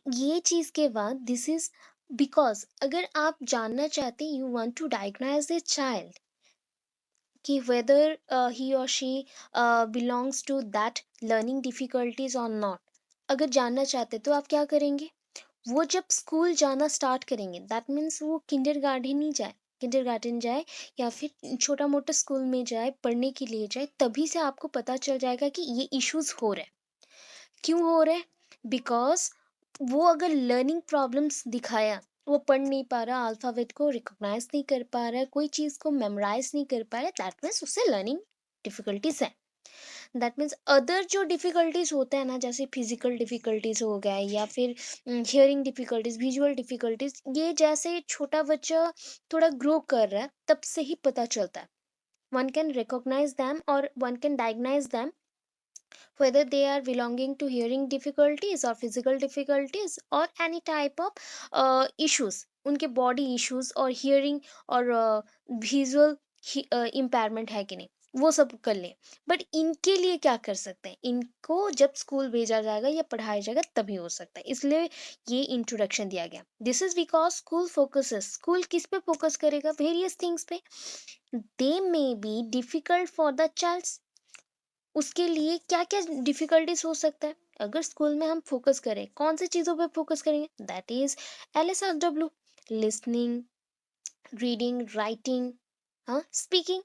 ये चीज़ के बाद दिस इज़ बिकॉज़ अगर आप जानना चाहते हैं you want to diagnose a child कि whether he or she belongs to that learning difficulties or not, अगर जानना चाहते तो आप क्या करेंगे? वो जब स्कूल जाना स्टार्ट करेंगे दैट मीन्स वो किंडरगार्टन ही जाए, किंडरगार्टन जाए या फिर छोटा मोटा स्कूल में जाए, पढ़ने के लिए जाए, तभी से आपको पता चल जाएगा कि ये इश्यूज हो रहे हैं। क्यों हो रहे हैं? बिकॉज वो अगर लर्निंग प्रॉब्लम्स दिखाया, वो पढ़ नहीं पा रहा, अल्फ़ाबेट को रिकॉग्नाइज नहीं कर पा रहा है, कोई चीज़ को मेमोराइज नहीं कर पा रहा है, दैट मीन्स उससे लर्निंग डिफिकल्टीज है। दैट मीन्स अदर जो डिफिकल्टीज होते हैं ना, जैसे फिजिकल डिफिकल्टीज हो गया या फिर हियरिंग डिफिकल्टीज, विजुअल डिफिकल्टीज, ये जैसे छोटा बच्चा थोड़ा ग्रो कर रहा है तब से ही पता चलता है। वन कैन रिकॉग्नाइज दैम और one can diagnose them whether they are belonging to hearing difficulties or physical difficulties or any type of issues, उनके बॉडी इश्यूज और हियरिंग और विजुअल इम्पेयरमेंट है कि नहीं, वो सब कर ले। बट इनके लिए क्या कर सकते हैं? इनको जब स्कूल भेजा जाएगा या पढ़ाया जाएगा तभी हो सकता है, इसलिए ये इंट्रोडक्शन दिया गया। This is because school focuses, school किस पे फोकस करेगा? वेरियस थिंग्स पे। They may be difficult for the child, उसके लिए क्या-क्या डिफ़िकल्टीज़ हो सकता है? अगर स्कूल में हम फ़ोकस करें, कौन सी चीज़ों पे फ़ोकस करेंगे? That is LSRW, listening, reading, writing, हाँ, स्पीकिंग।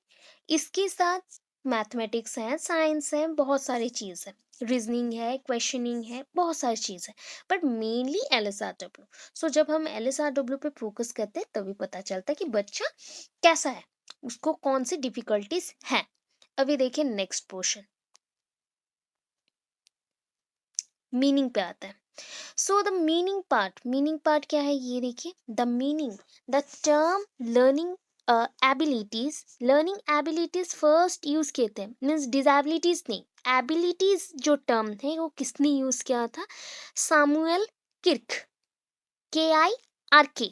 इसके साथ मैथमेटिक्स है, साइंस है, बहुत सारी चीज़ है, रीज़निंग है, क्वेश्चनिंग है, बहुत सारी चीज़ है, बट मेनली एलएसआरडब्ल्यू। सो जब हम एलएसआरडब्ल्यू पे फ़ोकस करते हैं तभी पता चलता है कि बच्चा कैसा है, उसको कौन सी डिफ़िकल्टीज़ हैं। अभी देखिए नेक्स्ट पोर्शन, मीनिंग पे आता है। सो द मीनिंग पार्ट क्या है ये देखिए। The meaning, the term learning abilities, learning abilities first use किए थे, मीन्स डिजेबिलिटीज नहीं, एबिलिटीज जो टर्म है वो किसने यूज किया था? Samuel Kirk, KIRK।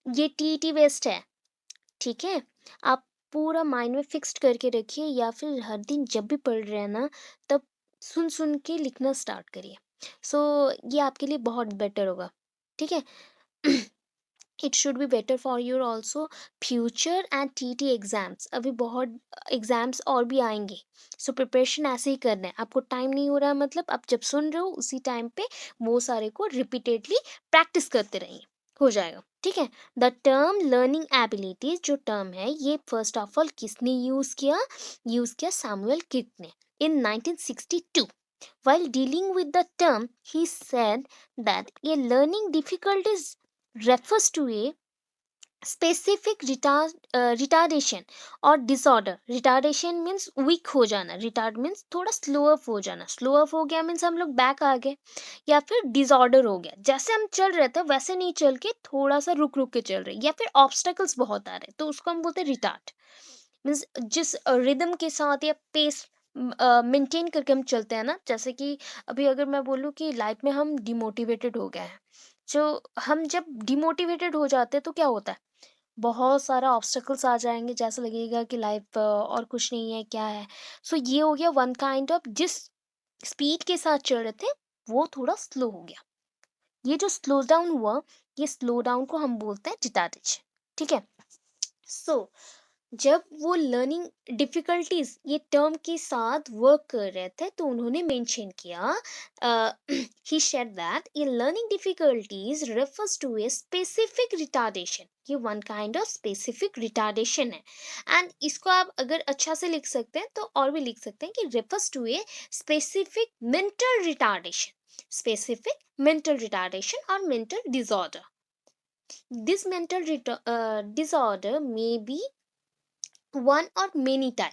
ये TET बेस्ड है, ठीक है? आप पूरा माइंड में फिक्स्ड करके रखिए या फिर हर दिन जब भी पढ़ रहे हैं ना, तब सुन सुन के लिखना स्टार्ट करिए। सो ये आपके लिए बहुत बेटर होगा, ठीक है? It should be better for your also future and TT exams. अभी बहुत एग्जाम्स और भी आएंगे, सो प्रिपरेशन ऐसे ही करना है। आपको टाइम नहीं हो रहा है, मतलब आप जब सुन रहे हो उसी टाइम पे वो सारे को रिपीटेडली प्रैक्टिस करते रहिए, हो जाएगा, ठीक है? द टर्म लर्निंग एबिलिटीज जो टर्म है ये फर्स्ट ऑफ ऑल किसने यूज किया सैमुअल किर्क ने इन 1962। While dealing with the term, he said that a learning difficulties refers to a specific retardation or disorder. Retardation means weak हो जाना, retard means थोड़ा slow up हो जाना, slow up हो गया means हम लोग back आ गए, या फिर disorder हो गया, जैसे हम चल रहे थे वैसे नहीं चल के थोड़ा सा रुक रुक के चल रहे, या फिर obstacles बहुत आ रहे तो उसको हम बोलते हैं retard। मीन्स जिस रिदम के साथ या पेस मेंटेन करके हम चलते हैं ना, जैसे कि अभी अगर मैं बोलूँ कि लाइफ में हम डिमोटिवेटेड हो गए हैं, जो हम जब डिमोटिवेटेड हो जाते हैं तो क्या होता है? बहुत सारा ऑब्स्टेकल्स आ जाएंगे, जैसा लगेगा कि लाइफ और कुछ नहीं है, क्या है। सो ये हो गया वन काइंड ऑफ, जिस स्पीड के साथ चल रहे थे वो थोड़ा स्लो हो गया। ये जो स्लो डाउन हुआ, ये स्लो डाउन को हम बोलते हैं रिटार्डेशन, ठीक है? सो जब वो लर्निंग डिफिकल्टीज ये टर्म के साथ वर्क कर रहे थे तो उन्होंने मेंशन किया, ही सेड दैट ये learning difficulties refers to a specific retardation, ये one kind of specific retardation है। एंड इसको आप अगर अच्छा से लिख सकते हैं तो और भी लिख सकते हैं कि refers to a specific mental retardation, specific mental retardation और mental disorder. This mental disorder may be one or many type,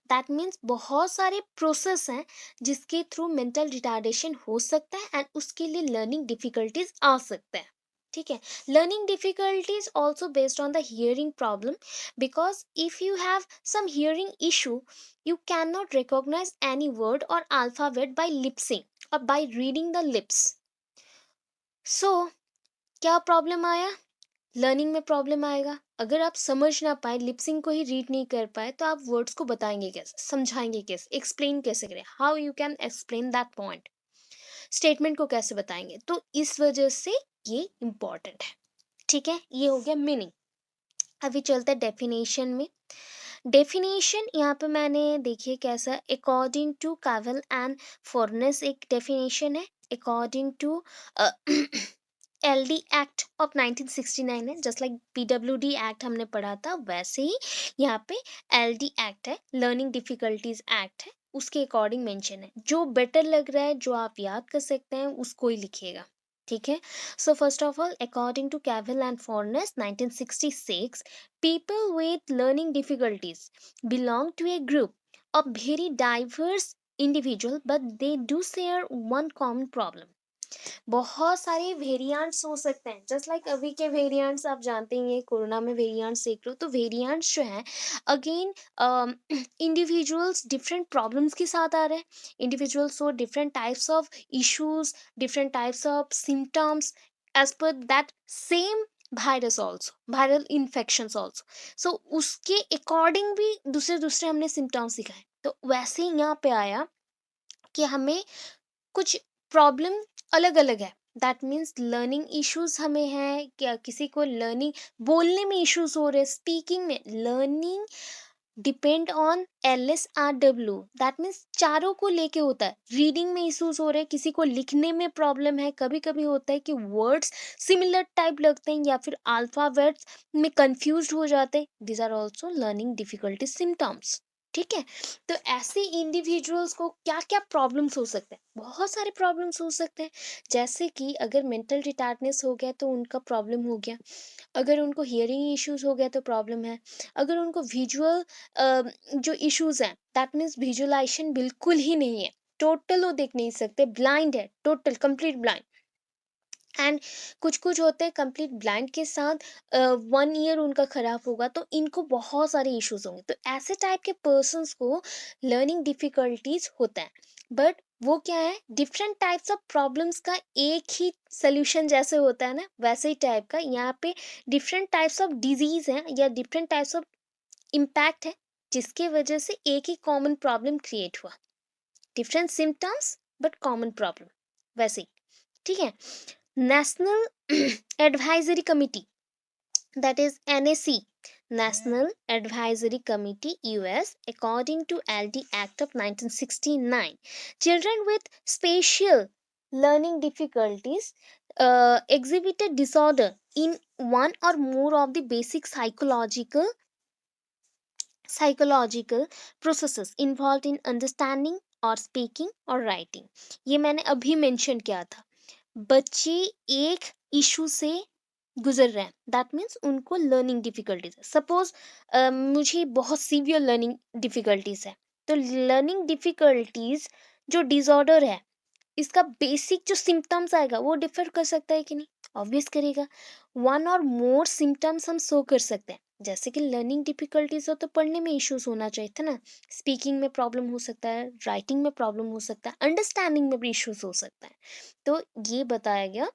that means बहुत सारे प्रोसेस हैं जिसके थ्रू मेंटल रिटार्डेशन हो सकता है एंड उसके लिए लर्निंग डिफिकल्टीज आ सकते हैं, ठीक है? Learning difficulties also based on the hearing problem, because if you have some hearing issue you can not recognise any word or alphabet by lipsing or by reading the lips. So क्या problem आया? Learning में problem आएगा। अगर आप समझ ना पाए, lip sync को ही रीड नहीं कर पाए, तो आप वर्ड्स को बताएंगे कैसे, समझाएंगे कैसे, एक्सप्लेन कैसे करें? How you can explain that point? Statement को कैसे बताएंगे, तो इस वजह से ये इम्पॉर्टेंट है। ठीक है, ये हो गया मीनिंग। अभी चलते हैं डेफिनेशन में। डेफिनेशन यहाँ पे मैंने देखिए कैसा, according to Kavale and Forness एक डेफिनेशन है, according to LD act of 1969 है, जस्ट लाइक पीडब्ल्यूडी एक्ट हमने पढ़ा था वैसे ही यहाँ पे एलडी एक्ट है, लर्निंग डिफिकल्टीज एक्ट है, उसके अकॉर्डिंग मेंशन है। जो बेटर लग रहा है, जो आप याद कर सकते हैं, उसको ही लिखिएगा। ठीक है, so first of all according to Kavale and Forness 1966, people with learning difficulties belong to a group of very diverse individual, but they do share one common problem। बहुत सारे वेरिएंट्स हो सकते हैं, जस्ट लाइक अभी के variants आप जानते ही हैं, कोरोना में वेरिएंट्स देख लो, तो वेरिएंट्स जो हैं अगेन इंडिविजुअल्स डिफरेंट प्रॉब्लम्स के साथ आ रहे हैं, इंडिविजुअल्स हो different types of issues, different types of symptoms as per that same virus also, viral infections also. So उसके अकॉर्डिंग भी दूसरे दूसरे हमने सिम्टम्स दिखाए, तो वैसे ही यहाँ पे आया कि हमें कुछ प्रॉब्लम अलग अलग है, दैट मीन्स लर्निंग इश्यूज हमें है क्या, किसी को लर्निंग बोलने में इश्यूज हो रहे, स्पीकिंग में, learning depend on LSRW, that means चारों को लेके होता है। रीडिंग में इश्यूज हो रहे हैं, किसी को लिखने में प्रॉब्लम है, कभी कभी होता है कि वर्ड्स सिमिलर टाइप लगते हैं या फिर अल्फाबेट्स में कंफ्यूज हो जाते हैं, this are also learning difficulty symptoms. ठीक है, तो ऐसे इंडिविजुअल्स को क्या क्या प्रॉब्लम्स हो सकते हैं, बहुत सारे प्रॉब्लम्स हो सकते हैं। जैसे कि अगर मेंटल रिटार्डनेस हो गया तो उनका प्रॉब्लम हो गया, अगर उनको हियरिंग इश्यूज हो गया तो प्रॉब्लम है, अगर उनको विजुअल जो इश्यूज हैं, दैट मीन्स विजुअलाइजेशन बिल्कुल ही नहीं है, टोटल वो देख नहीं सकते, ब्लाइंड है, टोटल कंप्लीट ब्लाइंड। एंड कुछ कुछ होते हैं कंप्लीट ब्लाइंड के साथ 1 ईयर उनका खराब होगा, तो इनको बहुत सारे इश्यूज होंगे, तो ऐसे टाइप के पर्सन्स को लर्निंग डिफिकल्टीज होता है। बट वो क्या है, डिफरेंट टाइप्स ऑफ प्रॉब्लम्स का एक ही सोल्यूशन जैसे होता है ना, वैसे ही टाइप का यहाँ पे डिफरेंट टाइप्स ऑफ डिजीज हैं या डिफरेंट टाइप्स ऑफ इम्पैक्ट है, जिसके वजह से एक ही कॉमन प्रॉब्लम क्रिएट हुआ, different symptoms but common problem, वैसे ही। ठीक है, national advisory committee, that is NAC, National Advisory Committee US, according to LD Act of 1969, children with special learning difficulties exhibited disorder in one or more of the basic psychological processes involved in understanding और speaking और writing. ये मैंने अभी mention किया था, बच्चे एक issue से गुजर रहे हैं, दैट मीन्स उनको लर्निंग डिफिकल्टीज है। सपोज मुझे बहुत सीवियर लर्निंग डिफिकल्टीज है, तो लर्निंग डिफिकल्टीज जो डिसऑर्डर है, इसका बेसिक जो सिम्टम्स आएगा वो डिफर कर सकता है कि नहीं, ऑब्वियस करेगा। वन और मोर सिम्टम्स हम शो कर सकते हैं, जैसे कि लर्निंग डिफिकल्टीज हो तो पढ़ने में इश्यूज होना चाहिए था ना, स्पीकिंग में प्रॉब्लम हो सकता है, राइटिंग में प्रॉब्लम हो सकता है, अंडरस्टैंडिंग में भी इश्यूज हो सकता है। तो ये बताया गया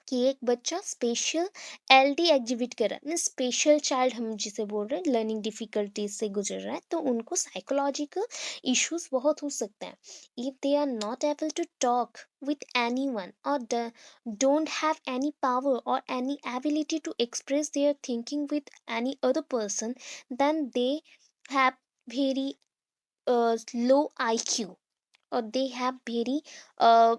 कि एक बच्चा स्पेशल LD एग्जिबिट कर रहा है, मीन स्पेशल चाइल्ड हम जिसे बोल रहे हैं, लर्निंग डिफिकल्टीज से गुजर रहा है, तो उनको साइकोलॉजिकल इश्यूज बहुत हो सकते हैं। If they are not able to talk with anyone or don't have any power or any ability to express their thinking with any other person, then they have very low IQ, or they have very uh,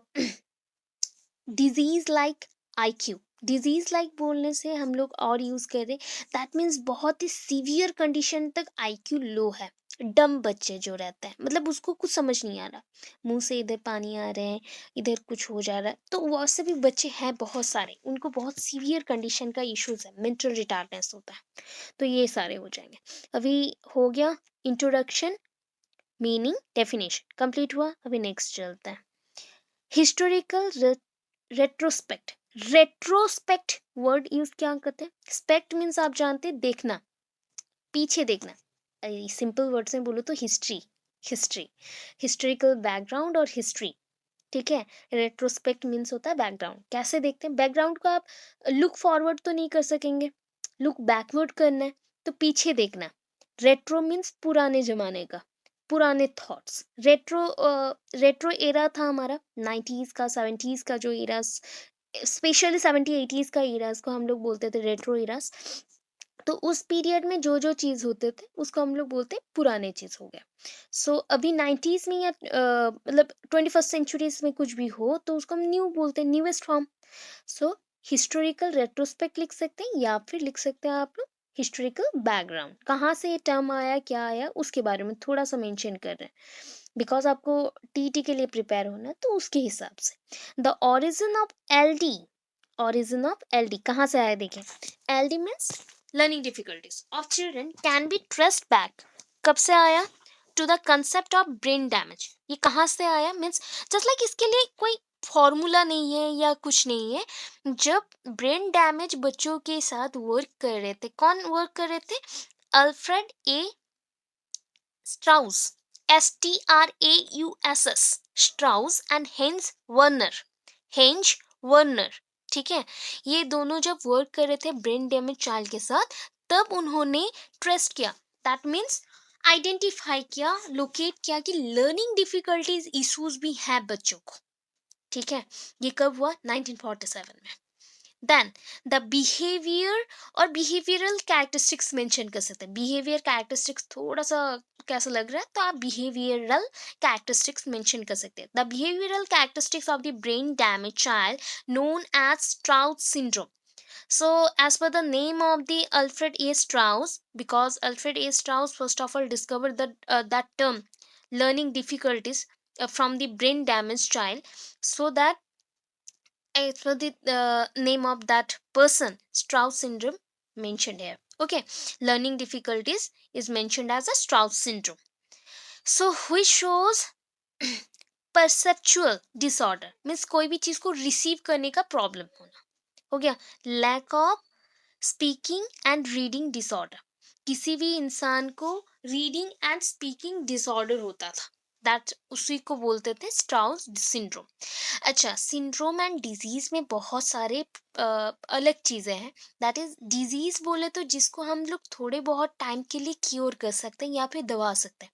disease like IQ। Disease like बोलने से हम लोग और use कर रहे, that means बहुत ही severe condition तक IQ लो है। डम बच्चे जो रहते हैं, मतलब उसको कुछ समझ नहीं आ रहा, मुंह से इधर पानी आ रहे हैं, इधर कुछ हो जा रहा है, तो वैसे भी बच्चे हैं बहुत सारे, उनको बहुत सीवियर कंडीशन का इश्यूज है, मेंटल रिटार्डनेस होता है, तो ये सारे हो जाएंगे। अभी हो गया इंट्रोडक्शन, मीनिंग, डेफिनेशन कंप्लीट हुआ। अभी नेक्स्ट चलते हैं, historical retrospect. Retrospect word use क्या करते हैं, स्पेक्ट मीन्स आप जानते हैं देखना, पीछे देखना, सिंपल वर्ड से बोलो तो हिस्ट्री, हिस्ट्री, हिस्टोरिकल बैकग्राउंड और हिस्ट्री। ठीक है, रेट्रोस्पेक्ट मीन्स होता है बैकग्राउंड, कैसे देखते हैं, बैकग्राउंड को आप लुक फॉरवर्ड तो नहीं कर सकेंगे, लुक बैकवर्ड करना है, तो पीछे देखना। रेट्रो मीन्स पुराने जमाने का, पुराने थॉट्स। रेट्रो एरा था हमारा 90s का 70s का जो एरा, स्पेशली 70 80s का एरास को हम लोग बोलते थे रेट्रो एरास। तो उस पीरियड में जो जो चीज़ होते थे उसको हम लोग बोलते हैं पुराने चीज़ हो गया। सो अभी 90s में या मतलब 21st सेंचुरीज में कुछ भी हो तो उसको हम न्यू बोलते हैं, न्यूएस्ट फॉर्म। सो हिस्टोरिकल रेट्रोस्पेक्ट लिख सकते हैं या फिर लिख सकते हैं आप लोग हिस्टोरिकल बैकग्राउंड, कहाँ से ये टर्म आया क्या आया उसके बारे में थोड़ा सा मेंशन कर रहे हैं, बिकॉज आपको टीटी के लिए प्रिपेयर होना है तो उसके हिसाब से। द ओरिजिन ऑफ एलडी कहाँ से आया देखें। LD means learning difficulties of children can be traced back. कब से आया? To the concept of brain damage. ये कहाँ से आया मीन्स जस्ट लाइक इसके लिए कोई फॉर्मूला नहीं है या कुछ नहीं है। जब ब्रेन डैमेज बच्चों के साथ वर्क कर रहे थे, कौन वर्क कर रहे थे? Alfred A Strauss, STRAUSS, Strauss and henge Werner. ठीक है, ये दोनों जब वर्क कर रहे थे ब्रेन डैमेज चाइल्ड के साथ, तब उन्होंने ट्रेस्ट किया, दैट मीन्स आइडेंटिफाई किया, लोकेट किया कि लर्निंग डिफिकल्टीज इश्यूज भी हैं बच्चों को। ठीक है, ये कब हुआ? 1947 में। देन द बिहेवियर और बिहेवियरल कैरेक्टरिस्टिक्स मेंशन कर सकते हैं। बिहेवियर कैरेक्टरिस्टिक्स थोड़ा सा कैसा लग रहा है तो आप बिहेवियरल कैरेक्टरिस्टिक्स मेंशन कर सकते हैं। The behavioural characteristics of the brain damage child known as Strauss syndrome. So, as per the name of the Alfred A. Strauss, because Alfred A. Strauss first of all discovered that term learning difficulties from the brain damaged child, so that as per the name of that person, Strauss syndrome mentioned here. Okay, learning difficulties is mentioned as a Strauss syndrome. So, which shows perceptual disorder means कोई भी चीज को receive करने का problem होना हो गया। Lack of speaking and reading disorder, किसी भी इंसान को रीडिंग एंड स्पीकिंग डिसऑर्डर होता था, दैट उसी को बोलते थे स्ट्राउस सिंड्रोम। अच्छा, सिंड्रोम एंड डिजीज में बहुत सारे अलग चीज़ें हैं। दैट इज डिजीज बोले तो जिसको हम लोग थोड़े बहुत टाइम के लिए क्योर कर सकते हैं या फिर दबा सकते हैं,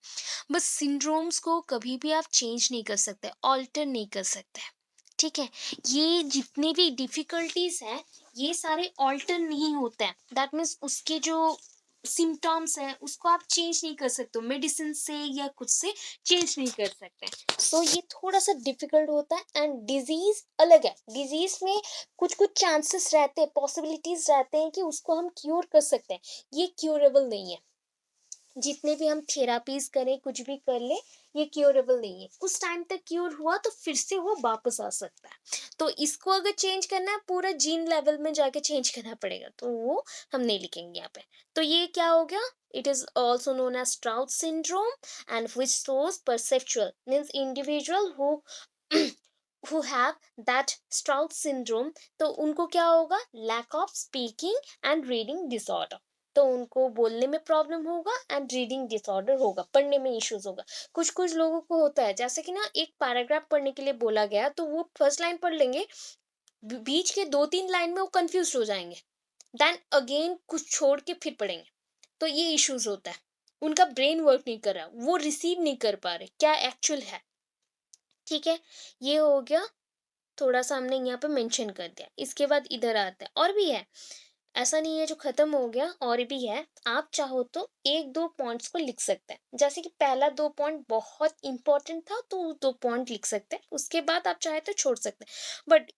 बस सिंड्रोम्स को कभी भी आप चेंज नहीं कर सकते, ऑल्टर नहीं कर सकते। ठीक है, ये जितने भी डिफिकल्टीज हैं ये सारे ऑल्टर नहीं होते हैं, दैट मीन्स उसके जो सिम्टम्स हैं उसको आप चेंज नहीं कर सकते मेडिसिन से या कुछ से चेंज नहीं कर सकते। सो ये थोड़ा सा डिफिकल्ट होता है। एंड डिजीज अलग है, डिजीज में कुछ कुछ चांसेस रहते हैं, पॉसिबिलिटीज रहते हैं कि उसको हम क्योर कर सकते हैं, ये क्योरेबल नहीं है। जितने भी हम थेरापीज करें कुछ भी कर ले, ये क्योरेबल नहीं है। कुछ टाइम तक क्योर हुआ तो फिर से वो वापस आ सकता है। तो इसको अगर चेंज करना है पूरा जीन लेवल में जाके चेंज करना पड़ेगा, तो वो हम नहीं लिखेंगे यहाँ पे। तो ये क्या हो गया? It is also known as Strauss syndrome and which shows perceptual means individual who have that Strauss syndrome, तो उनको क्या होगा? Lack of speaking and reading disorder, तो उनको बोलने में प्रॉब्लम होगा एंड रीडिंग डिसऑर्डर होगा, पढ़ने में इश्यूज होगा। कुछ कुछ लोगों को होता है जैसे कि ना एक पैराग्राफ पढ़ने के लिए बोला गया तो वो फर्स्ट लाइन पढ़ लेंगे, बीच के 2 3 लाइन में वो कंफ्यूज हो जाएंगे, देन अगेन कुछ छोड़ के फिर पढ़ेंगे। तो ये इश्यूज होता है, उनका ब्रेन वर्क नहीं कर रहा, वो रिसीव नहीं कर पा रहे क्या एक्चुअल है। ठीक है, ये हो गया, थोड़ा सा हमने यहाँ पे मेंशन कर दिया। इसके बाद इधर आता है, और भी है, ऐसा नहीं है जो खत्म हो गया, और भी है। आप चाहो तो 1 2 पॉइंट्स को लिख सकते हैं, जैसे कि पहला 2 पॉइंट बहुत इंपॉर्टेंट था तो 2 पॉइंट लिख सकते हैं, उसके बाद आप चाहे तो छोड़ सकते हैं। बट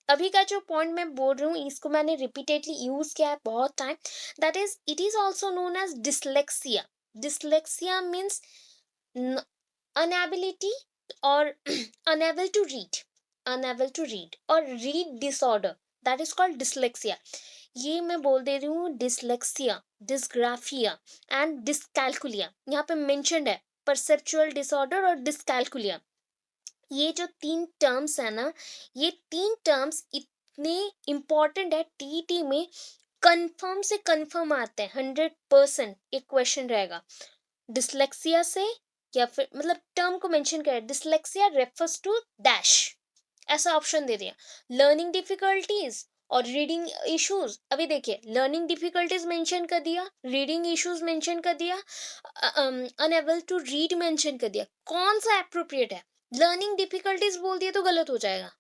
अभी का जो पॉइंट मैं बोल रही हूँ इसको मैंने रिपीटेडली यूज किया है बहुत time, that is it is also known as dyslexia. Dyslexia means unability or unable to read, unable to read or read disorder, that is called dyslexia। ये मैं बोल दे रही हूँ, डिसलेक्सिया, डिसग्राफिया एंड डिसकैल्कुलिया यहाँ पे मेंशन्ड है, परसेप्चुअल डिसऑर्डर और डिसकैल्कुलिया। ये जो 3 टर्म्स है ना, ये 3 टर्म्स इतने इम्पोर्टेंट है, टीटी में कंफर्म से कंफर्म आते हैं, 100% एक क्वेश्चन रहेगा डिसलेक्सिया से, या फिर मतलब टर्म को मेंशन कर, डिसलेक्सिया रेफर्स टू डैश, ऐसा ऑप्शन दे दिया, लर्निंग डिफिकल्टीज और रीडिंग इश्यूज, अभी देखिए लर्निंग डिफिकल्टीज मेंशन कर दिया, रीडिंग इश्यूज मेंशन कर दिया, अनएबल टू रीड मेंशन कर दिया, कौन सा अप्रोप्रिएट है? लर्निंग डिफिकल्टीज बोल दिए तो गलत हो जाएगा,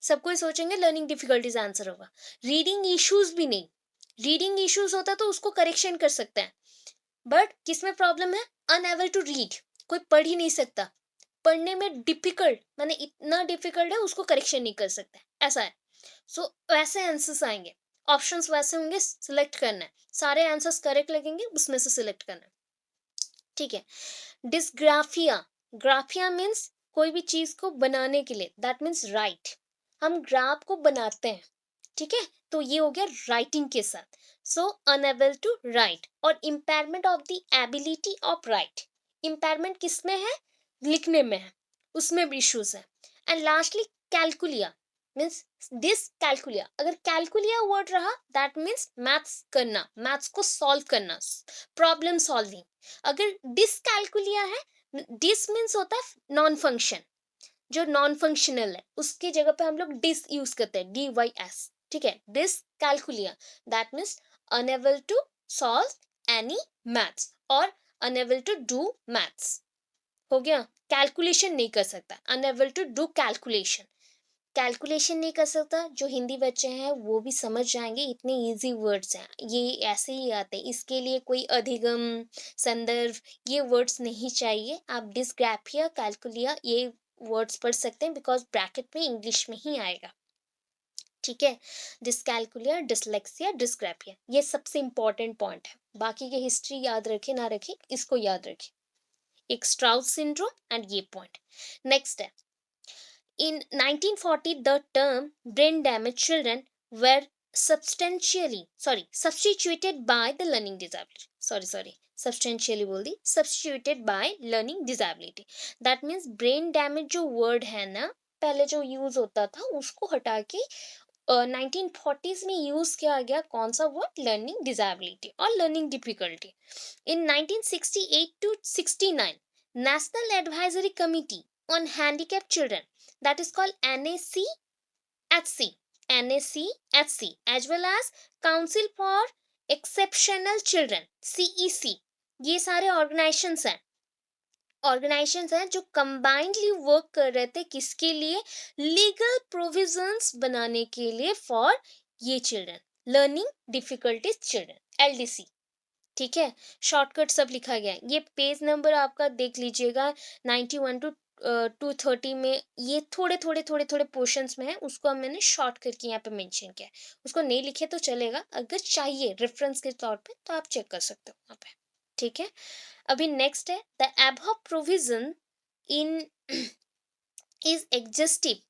सब कोई सोचेंगे लर्निंग डिफिकल्टीज आंसर होगा। रीडिंग इश्यूज भी नहीं, रीडिंग इश्यूज होता तो उसको करेक्शन कर सकते हैं, बट किसमें प्रॉब्लम है? अनएबल टू रीड, कोई पढ़ ही नहीं सकता, पढ़ने में डिफिकल्ट माने इतना डिफिकल्ट है उसको करेक्शन नहीं कर सकते, ऐसा है। सो वैसे आंसर्स आएंगे, ऑप्शंस वैसे होंगे, सिलेक्ट करना है, सारे आंसर्स करेक्ट लगेंगे उसमें से सिलेक्ट करना है, ठीक है। डिस्ग्राफिया, ग्राफिया मीन्स कोई भी चीज को बनाने के लिए, दैट मीन्स राइट, हम ग्राफ को बनाते हैं, ठीक है, तो ये हो गया राइटिंग के साथ। सो अनएबल टू राइट, और impairment of the ability of right, impairment किस में है? लिखने में है, उसमें भी इश्यूज है। And lastly calculia means this calculia, अगर कैलकुलिया वर्ड रहा दैट मीन्स मैथ्स करना, मैथ्स को सॉल्व करना, प्रॉब्लम सॉल्विंग। अगर डिसकैलकुलिया है, डिस मीन्स होता है नॉन फंक्शन, जो नॉन फंक्शनल है उसकी जगह पे हम लोग डिस यूज करते हैं, DYS, ठीक है। Dyscalculia that means unable to solve any maths or unable to do maths, हो गया। कैलकुलेशन नहीं कर सकता, unable to do calculation, calculation नहीं कर सकता, जो हिंदी बच्चे हैं वो भी समझ जाएंगे, इतने इजी वर्ड्स हैं, ये ऐसे ही आते हैं, इसके लिए कोई अधिगम, संदर्भ, ये वर्ड्स नहीं चाहिए। आप डिस्ग्राफिया, कैलकुलिया ये वर्ड्स पढ़ सकते हैं बिकॉज ब्रैकेट में इंग्लिश में ही आएगा, ठीक है। डिसकैलकुलिया, डिसलेक्सिया, डिस्ग्राफिया, ये सबसे इंपॉर्टेंट पॉइंट है, बाकी के हिस्ट्री याद रखे ना रखे, इसको याद रखे, एक स्ट्राउस सिंड्रोम एंड ये पॉइंट। नेक्स्ट है, in 1940, the term brain damaged children were substituted by the learning disability. Substantially बोल दी, substituted by learning disability. That means brain damage जो word है ना, पहले जो यूज होता था उसको हटा के 1940s में यूज किया गया कौन सा वर्ड? लर्निंग डिसेबिलिटी और learning difficulty. In 1968 to 69, national advisory committee on handicapped children, that is called NACHC, NACHC, as well as Council for Exceptional Children, CEC, ये सारे ऑर्गेनाइजेशंस हैं जो कंबाइंडली वर्क कर रहे थे, किसके लिए? लीगल प्रोविजंस बनाने के लिए फॉर ये children, learning difficulties children, LDC, ठीक है। शॉर्टकट सब लिखा गया है, ये पेज नंबर आपका देख लीजिएगा 91 to 230 में, ये थोड़े पोर्शंस में है, उसको अब मैंने शॉर्ट करके यहाँ पे मेंशन किया है, उसको नहीं लिखे तो चलेगा, अगर चाहिए रेफरेंस के तौर पे तो आप चेक कर सकते हो वहाँ पे, ठीक है। अभी नेक्स्ट है, the above provision in is exhaustive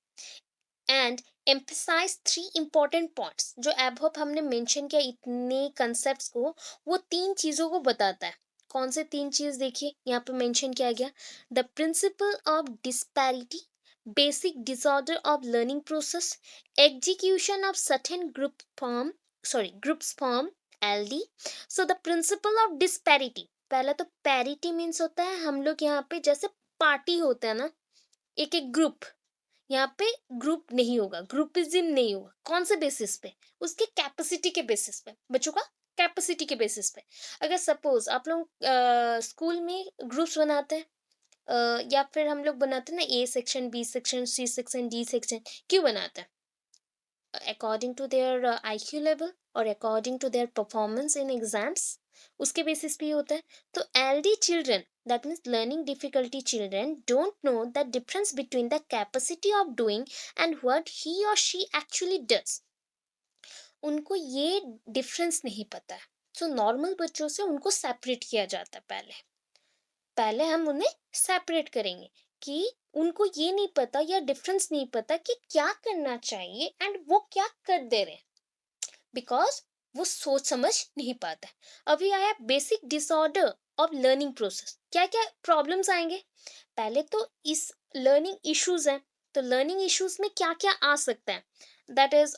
and emphasize three important points, जो above हमने मेंशन किया इतने कंसेप्ट्स को, वो तीन चीजों को बताता है। कौन से तीन चीज? देखिए यहाँ पे मेंशन किया गया, the principle of disparity, basic disorder of learning process, execution of certain groups form, LD। So the principle of disparity, पहला तो पैरिटी मीन्स होता है, हम लोग यहाँ पे जैसे पार्टी होता है ना, एक एक ग्रुप, यहाँ पे ग्रुप नहीं होगा, ग्रुपिज्म नहीं होगा, कौन से बेसिस पे? उसके कैपेसिटी के बेसिस पे, बच्चों का कैपेसिटी के बेसिस पे। अगर सपोज आप लोग स्कूल में ग्रुप्स बनाते हैं, या फिर हम लोग बनाते हैं ना A section, B section, C section, D section, क्यों बनाते हैं? According to their IQ level और according to their performance in exams, उसके बेसिस पे ही होता है। तो LD children, that means learning difficulty children, don't know the difference between the capacity of doing and what he or she actually does, उनको ये difference नहीं पता है। सो नॉर्मल बच्चों से उनको सेपरेट किया जाता है, पहले हम उन्हें सेपरेट करेंगे कि उनको ये नहीं पता या डिफरेंस नहीं पता कि क्या करना चाहिए एंड वो क्या कर दे रहे हैं, बिकॉज वो सोच समझ नहीं पाता है। अभी आया basic disorder of learning process, क्या क्या प्रॉब्लम्स आएंगे? पहले तो इस लर्निंग इश्यूज हैं, तो लर्निंग इश्यूज में क्या क्या आ सकता है? That is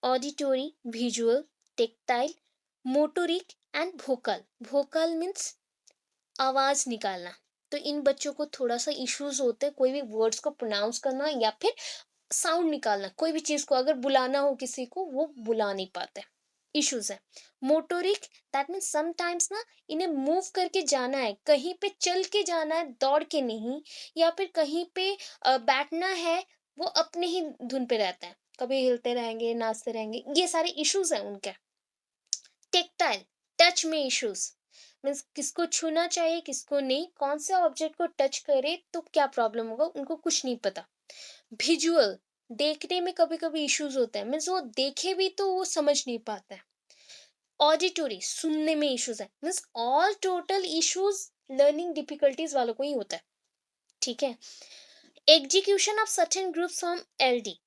auditory, visual, tactile, motoric and vocal. Vocal means आवाज निकालना, तो इन बच्चों को थोड़ा सा इश्यूज होते हैं कोई भी वर्ड्स को प्रोनाउंस करना या फिर साउंड निकालना, कोई भी चीज़ को अगर बुलाना हो किसी को, वो बुला नहीं पाते, इश्यूज़ हैं। मोटोरिक, दैट मीन्स समटाइम्स ना इन्हें मूव करके जाना है, कहीं पे चल के जाना है, दौड़ के नहीं, या फिर कहीं पे बैठना है, वो अपने ही धुन पे रहते हैं। कभी हिलते रहेंगे, नाचते रहेंगे, ये सारे इश्यूज़ हैं उनके। टेक्टाइल, टच में इश्यूज़, मीन्स किसको छूना चाहिए, किसको नहीं, कौन से ऑब्जेक्ट को टच करे तो क्या प्रॉब्लम होगा, उनको कुछ नहीं पता। विजुअल, देखने में कभी-कभी इश्यूज़ होते हैं, मीन्स वो देखे भी तो वो समझ नहीं पाते हैं। ऑडिटरी, सुनने में इश्यूज़ है, means all total issues learning difficulties वालों को ही होता है, ठीक है? Execution of certain groups from LD,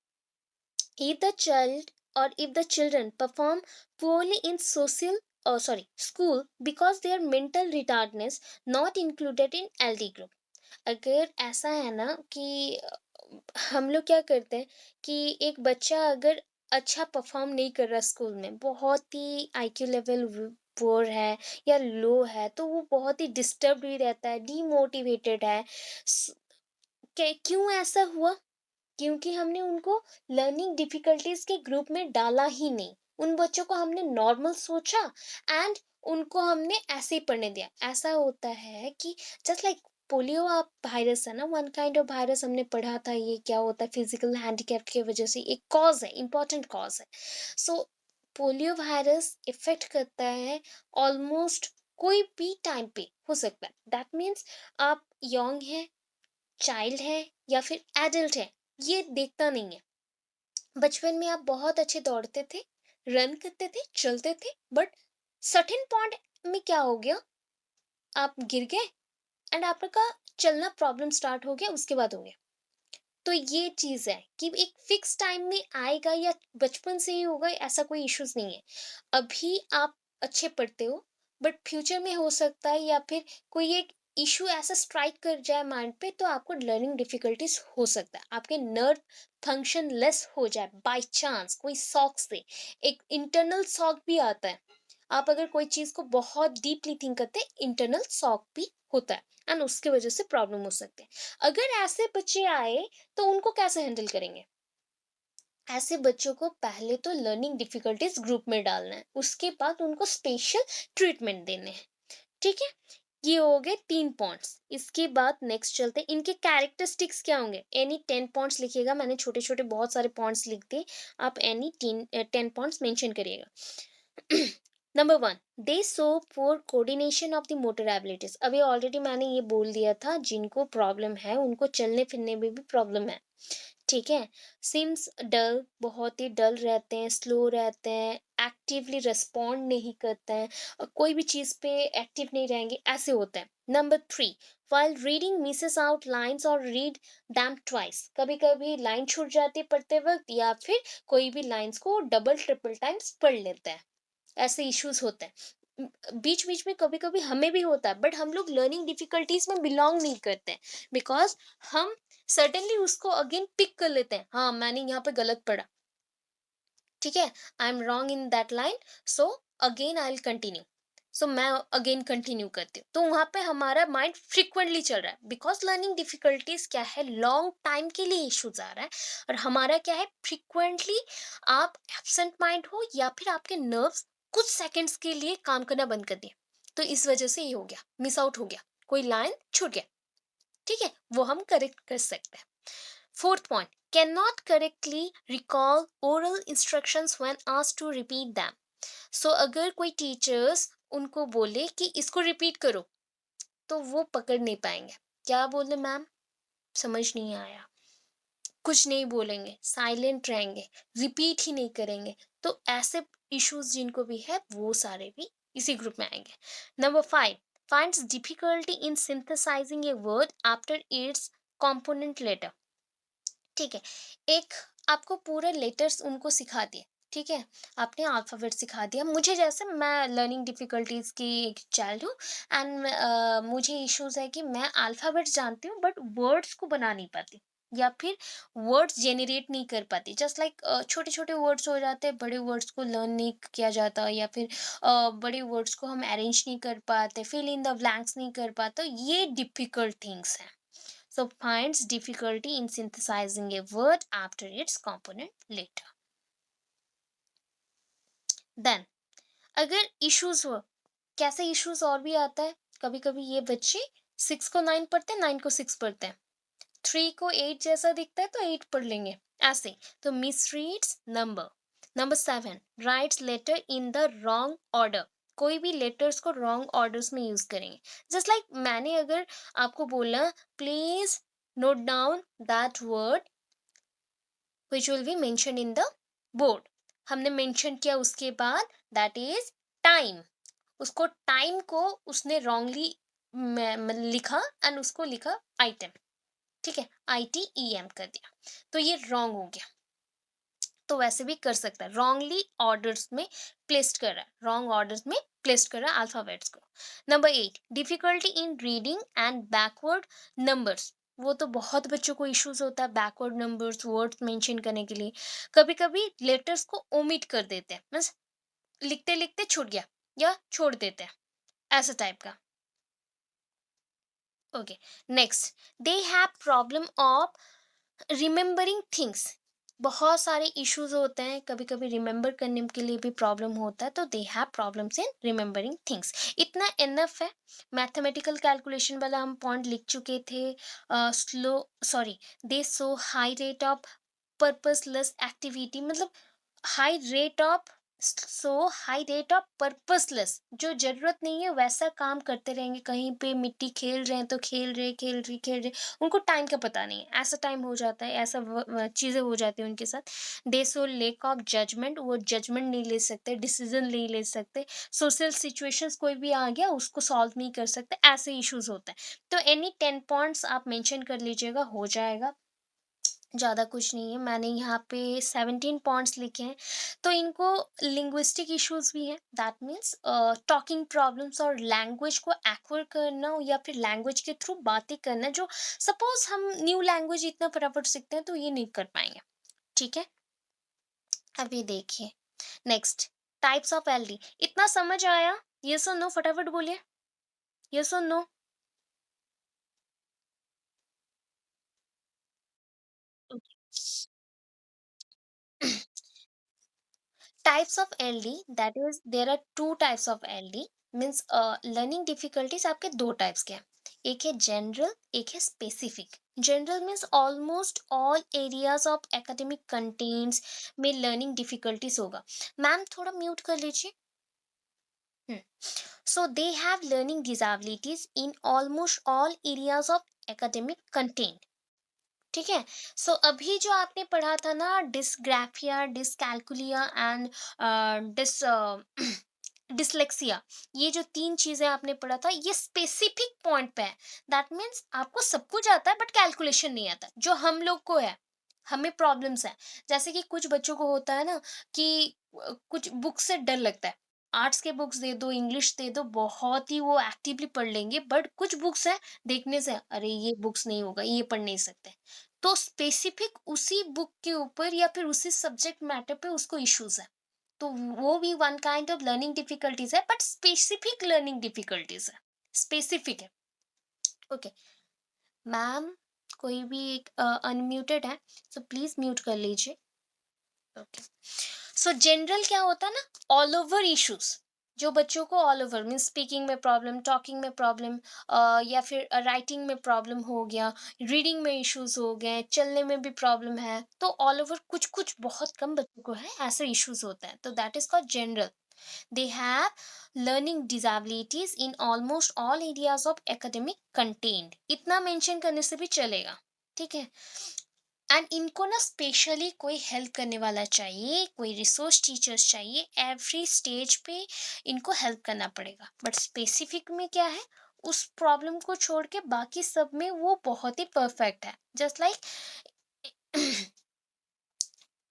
if the child or if the children perform poorly in school because their mental retardness not included in LD group. अगर ऐसा है ना कि हम लोग क्या करते हैं कि एक बच्चा अगर अच्छा परफॉर्म नहीं कर रहा स्कूल में, बहुत ही आईक्यू लेवल पुअर है या लो है, तो वो बहुत ही डिस्टर्ब भी रहता है, डीमोटिवेटेड है। क्यों ऐसा हुआ? क्योंकि हमने उनको लर्निंग डिफिकल्टीज के ग्रुप में डाला ही नहीं। उन बच्चों को हमने नॉर्मल सोचा एंड उनको हमने ऐसे ही पढ़ने दिया। ऐसा होता है कि जस्ट लाइक पोलियो आप वायरस है ना, वन काइंड ऑफ वायरस हमने पढ़ा था, ये क्या होता है, फिजिकल हैंडीकैप की वजह से एक कॉज है, इंपॉर्टेंट कॉज है। सो पोलियो वायरस इफेक्ट करता है ऑलमोस्ट कोई भी टाइम पे हो सकता है। दैट मीन्स आप यंग है, चाइल्ड है या फिर एडल्ट है, ये देखता नहीं है। बचपन में आप बहुत अच्छे दौड़ते थे, रन करते थे, चलते थे, बट सर्टेन पॉइंट में क्या हो गया, आप गिर गए एंड आपका चलना प्रॉब्लम स्टार्ट हो गया, उसके बाद हो गया। तो ये चीज़ है कि एक फिक्स टाइम में आएगा या बचपन से ही होगा, ऐसा कोई इश्यूज़ नहीं है। अभी आप अच्छे पढ़ते हो, बट फ्यूचर में हो सकता है या फिर कोई एक इश्यू ऐसा स्ट्राइक कर जाए माइंड पे, तो आपको लर्निंग डिफिकल्टीज हो सकता है, आपके नर्व फंक्शन लेस हो जाए बाय चांस कोई शॉक से। एक इंटरनल शॉक भी आता है, आप अगर कोई चीज़ को बहुत डीपली थिंक करते हैं, इंटरनल शॉक भी होता है एंड उसकी वजह से प्रॉब्लम हो सकते हैं। अगर ऐसे बच्चे आए तो उनको कैसे हैंडल करेंगे? ऐसे बच्चों को पहले तो लर्निंग डिफिकल्टीज ग्रुप में डालना है, उसके बाद उनको स्पेशल ट्रीटमेंट देने हैं, ठीक है? ये हो गए 3 पॉइंट्स। इसके बाद नेक्स्ट चलते हैं, इनके कैरेक्टरिस्टिक्स क्या होंगे? एनी 10 पॉइंट्स लिखिएगा, मैंने छोटे-छोटे बहुत सारे पॉइंट्स लिख दिए, आप एनी 10 पॉइंट्स मेंशन करिएगा। Number 1, they show poor coordination of the motor abilities. अभी ऑलरेडी मैंने ये बोल दिया था, जिनको प्रॉब्लम है उनको चलने फिरने में भी प्रॉब्लम है, ठीक है? सिम्स डल, बहुत ही डल रहते हैं, स्लो रहते हैं, एक्टिवली रिस्पॉन्ड नहीं करते हैं, कोई भी चीज़ पे एक्टिव नहीं रहेंगे, ऐसे होता है। Number 3, while reading Mrs out lines और रीड दैम ट्वाइस। कभी-कभी लाइन छूट जाती है पढ़ते वक़्त, या फिर कोई भी लाइन्स को डबल ट्रिपल टाइम्स पढ़ लेता है। ऐसे इश्यूज होते हैं। बीच बीच में कभी कभी हमें भी होता है, बट हम लोग लर्निंग डिफिकल्टीज में बिलोंग नहीं करते हैं, बिकॉज हम सडनली उसको अगेन पिक कर लेते हैं, हाँ मैंने यहाँ पे गलत पढ़ा, ठीक है, I am wrong in that line, so again I will continue. सो मैं अगेन कंटिन्यू करती हूँ, तो वहां पे हमारा माइंड फ्रिक्वेंटली चल रहा है, बिकॉज लर्निंग डिफिकल्टीज क्या है, लॉन्ग टाइम के लिए इश्यूज आ रहा है, और हमारा क्या है, फ्रिक्वेंटली आप एब्सेंट माइंड हो या फिर आपके नर्व्स कुछ सेकंड्स के लिए काम करना बंद कर दिए, तो इस वजह से ये हो गया, मिस आउट हो गया, कोई लाइन छूट गया, ठीक है, वो हम करेक्ट कर सकते हैं। Fourth point, can not correctly recall oral instructions when asked to repeat them. So अगर कोई टीचर्स उनको बोले कि इसको रिपीट करो, तो वो पकड़ नहीं पाएंगे, क्या बोले मैम, समझ नहीं आया, कुछ नहीं बोलेंगे, साइलेंट रहेंगे, रिपीट ही नहीं करेंगे। तो ऐसे इश्यूज जिनको भी है, वो सारे भी इसी ग्रुप में आएंगे। Number 5, finds difficulty in synthesising a word after its component letter. ठीक है, एक आपको पूरे लेटर्स उनको सिखा दिए, ठीक है, आपने अल्फ़ाबेट सिखा दिया। मुझे जैसे मैं लर्निंग डिफ़िकल्टीज़ की एक चाइल्ड हूँ एंड मुझे इश्यूज़ है कि मैं अल्फ़ाबेट्स जानती हूँ बट वर्ड्स को बना नहीं पाती, या फिर वर्ड्स जेनरेट नहीं कर पाती। जस्ट लाइक छोटे-छोटे वर्ड्स हो जाते हैं, बड़े वर्ड्स को लर्न नहीं किया जाता, या फिर बड़े वर्ड्स को हम अरेंज नहीं कर पाते, फिल इन द ब्लैंक्स नहीं कर पाते, ये डिफ़िकल्ट थिंग्स हैं। So finds difficulty in synthesizing a word after its component later. Then अगर इश्यूज हो, कैसे इश्यूज और भी आता है, कभी कभी ये बच्चे 6 को 9 पढ़ते हैं, 9 को 6 पढ़ते हैं, 3 को 8 जैसा दिखता है तो 8 पढ़ लेंगे, ऐसे। तो misreads number. Number 7, writes letter in the wrong order. कोई भी लेटर्स को रॉन्ग ऑर्डर्स में यूज करेंगे। जस्ट लाइक मैंने अगर आपको बोला, please note down that word which will be mention in the board, हमने मेंशन किया उसके बाद दैट इज टाइम, उसको टाइम को उसने रॉन्गली लिखा एंड उसको लिखा आइटम, ठीक है, ITEM कर दिया, तो ये रॉन्ग हो गया। तो वैसे भी कर सकता है, रॉन्गली ऑर्डर्स में प्लेस्ड कर रहा है, रॉन्ग ऑर्डर्स में प्लेस्ड कर रहा है अल्फाबेट्स को। Number 8, difficulty in reading and backward numbers. वो तो बहुत बच्चों को इश्यूज होता है बैकवर्ड नंबर्स वर्ड्स मेंशन करने के लिए। कभी कभी लेटर्स को ओमिट कर देते हैं, मीन्स लिखते लिखते छूट गया या छोड़ देते हैं, ऐसा टाइप का। Okay, next, they have problem of remembering things. बहुत सारे इश्यूज होते हैं, कभी कभी रिमेम्बर करने के लिए भी प्रॉब्लम होता है, तो they have problems in remembering things. इतना इनफ है। मैथमेटिकल कैलकुलेशन वाला हम पॉइंट लिख चुके थे। Slow sorry, they show high rate of purposeless activity, मतलब high rate of high rate of purposeless, जो जरूरत नहीं है वैसा काम करते रहेंगे, कहीं पे मिट्टी खेल रहे हैं तो खेल रहे, उनको टाइम का पता नहीं है, ऐसा टाइम हो जाता है, ऐसा चीजें हो जाती है उनके साथ। दे सो लेक ऑफ जजमेंट, वो जजमेंट नहीं ले सकते, डिसीजन नहीं ले सकते, सोशल सिचुएशंस कोई भी आ गया उसको सॉल्व नहीं कर सकते, ऐसे इश्यूज होते हैं। तो एनी 10 पॉइंट्स आप मेंशन कर लीजिएगा, हो जाएगा, ज़्यादा कुछ नहीं है। मैंने यहाँ पे 17 पॉइंट्स लिखे हैं। तो इनको लिंग्विस्टिक इश्यूज भी हैं, दैट मीन्स टॉकिंग प्रॉब्लम्स और लैंग्वेज को एक्वायर करना या फिर लैंग्वेज के थ्रू बातें करना, जो सपोज हम न्यू लैंग्वेज इतना फटाफट सीखते हैं तो ये नहीं कर पाएंगे, ठीक है। अभी देखिए नेक्स्ट, टाइप्स ऑफ LD। इतना समझ आया? यस और नो फटाफट बोलिए, yes or no. Types of LD, that is there are two types of LD, means learning difficulties आपके दो टाइप्स के हैं, एक है जनरल, एक है specific. General means almost all areas of academic contents में लर्निंग डिफिकल्टीज होगा। मैम थोड़ा म्यूट कर लीजिए। So they have learning disabilities in almost all areas of academic content, ठीक है। सो अभी जो आपने पढ़ा था ना, dysgraphia, dyscalculia and dis dyslexia, ये जो तीन चीजें आपने पढ़ा था ये स्पेसिफिक पॉइंट पे है। दैट मीन्स आपको सब कुछ आता है बट कैलकुलेशन नहीं आता, जो हम लोग को है, हमें प्रॉब्लम्स है। जैसे कि कुछ बच्चों को होता है ना कि कुछ बुक से डर लगता है, आर्ट्स के बुक्स दे दो, इंग्लिश दे दो, बहुत ही वो एक्टिवली पढ़ लेंगे, बट कुछ बुक्स है देखने से अरे ये बुक्स नहीं होगा, ये पढ़ नहीं सकते। तो स्पेसिफिक उसी बुक के ऊपर या फिर उसी सब्जेक्ट मैटर पे उसको इश्यूज है, तो वो भी one kind of learning difficulties है, बट स्पेसिफिक लर्निंग डिफिकल्टीज है, स्पेसिफिक है। ओके मैम, कोई भी एक अनम्यूटेड है, सो प्लीज म्यूट कर लीजिए। ओके, सो जनरल क्या होता है ना, ऑल ओवर इश्यूज, जो बच्चों को ऑल ओवर मीन स्पीकिंग में प्रॉब्लम, टॉकिंग में प्रॉब्लम, या फिर राइटिंग में प्रॉब्लम हो गया, रीडिंग में इश्यूज हो गए, चलने में भी प्रॉब्लम है, तो ऑल ओवर कुछ कुछ बहुत कम बच्चों को है ऐसे इश्यूज होते हैं, तो that is called general. They have learning disabilities in almost all areas of academic content, इतना मेंशन करने से भी चलेगा, ठीक है। एंड इनको ना स्पेशली कोई हेल्प करने वाला चाहिए, कोई रिसोर्स टीचर्स चाहिए, एवरी स्टेज पे इनको हेल्प करना पड़ेगा। बट स्पेसिफिक में क्या है, उस प्रॉब्लम को छोड़ के बाकी सब में वो बहुत ही परफेक्ट है, just like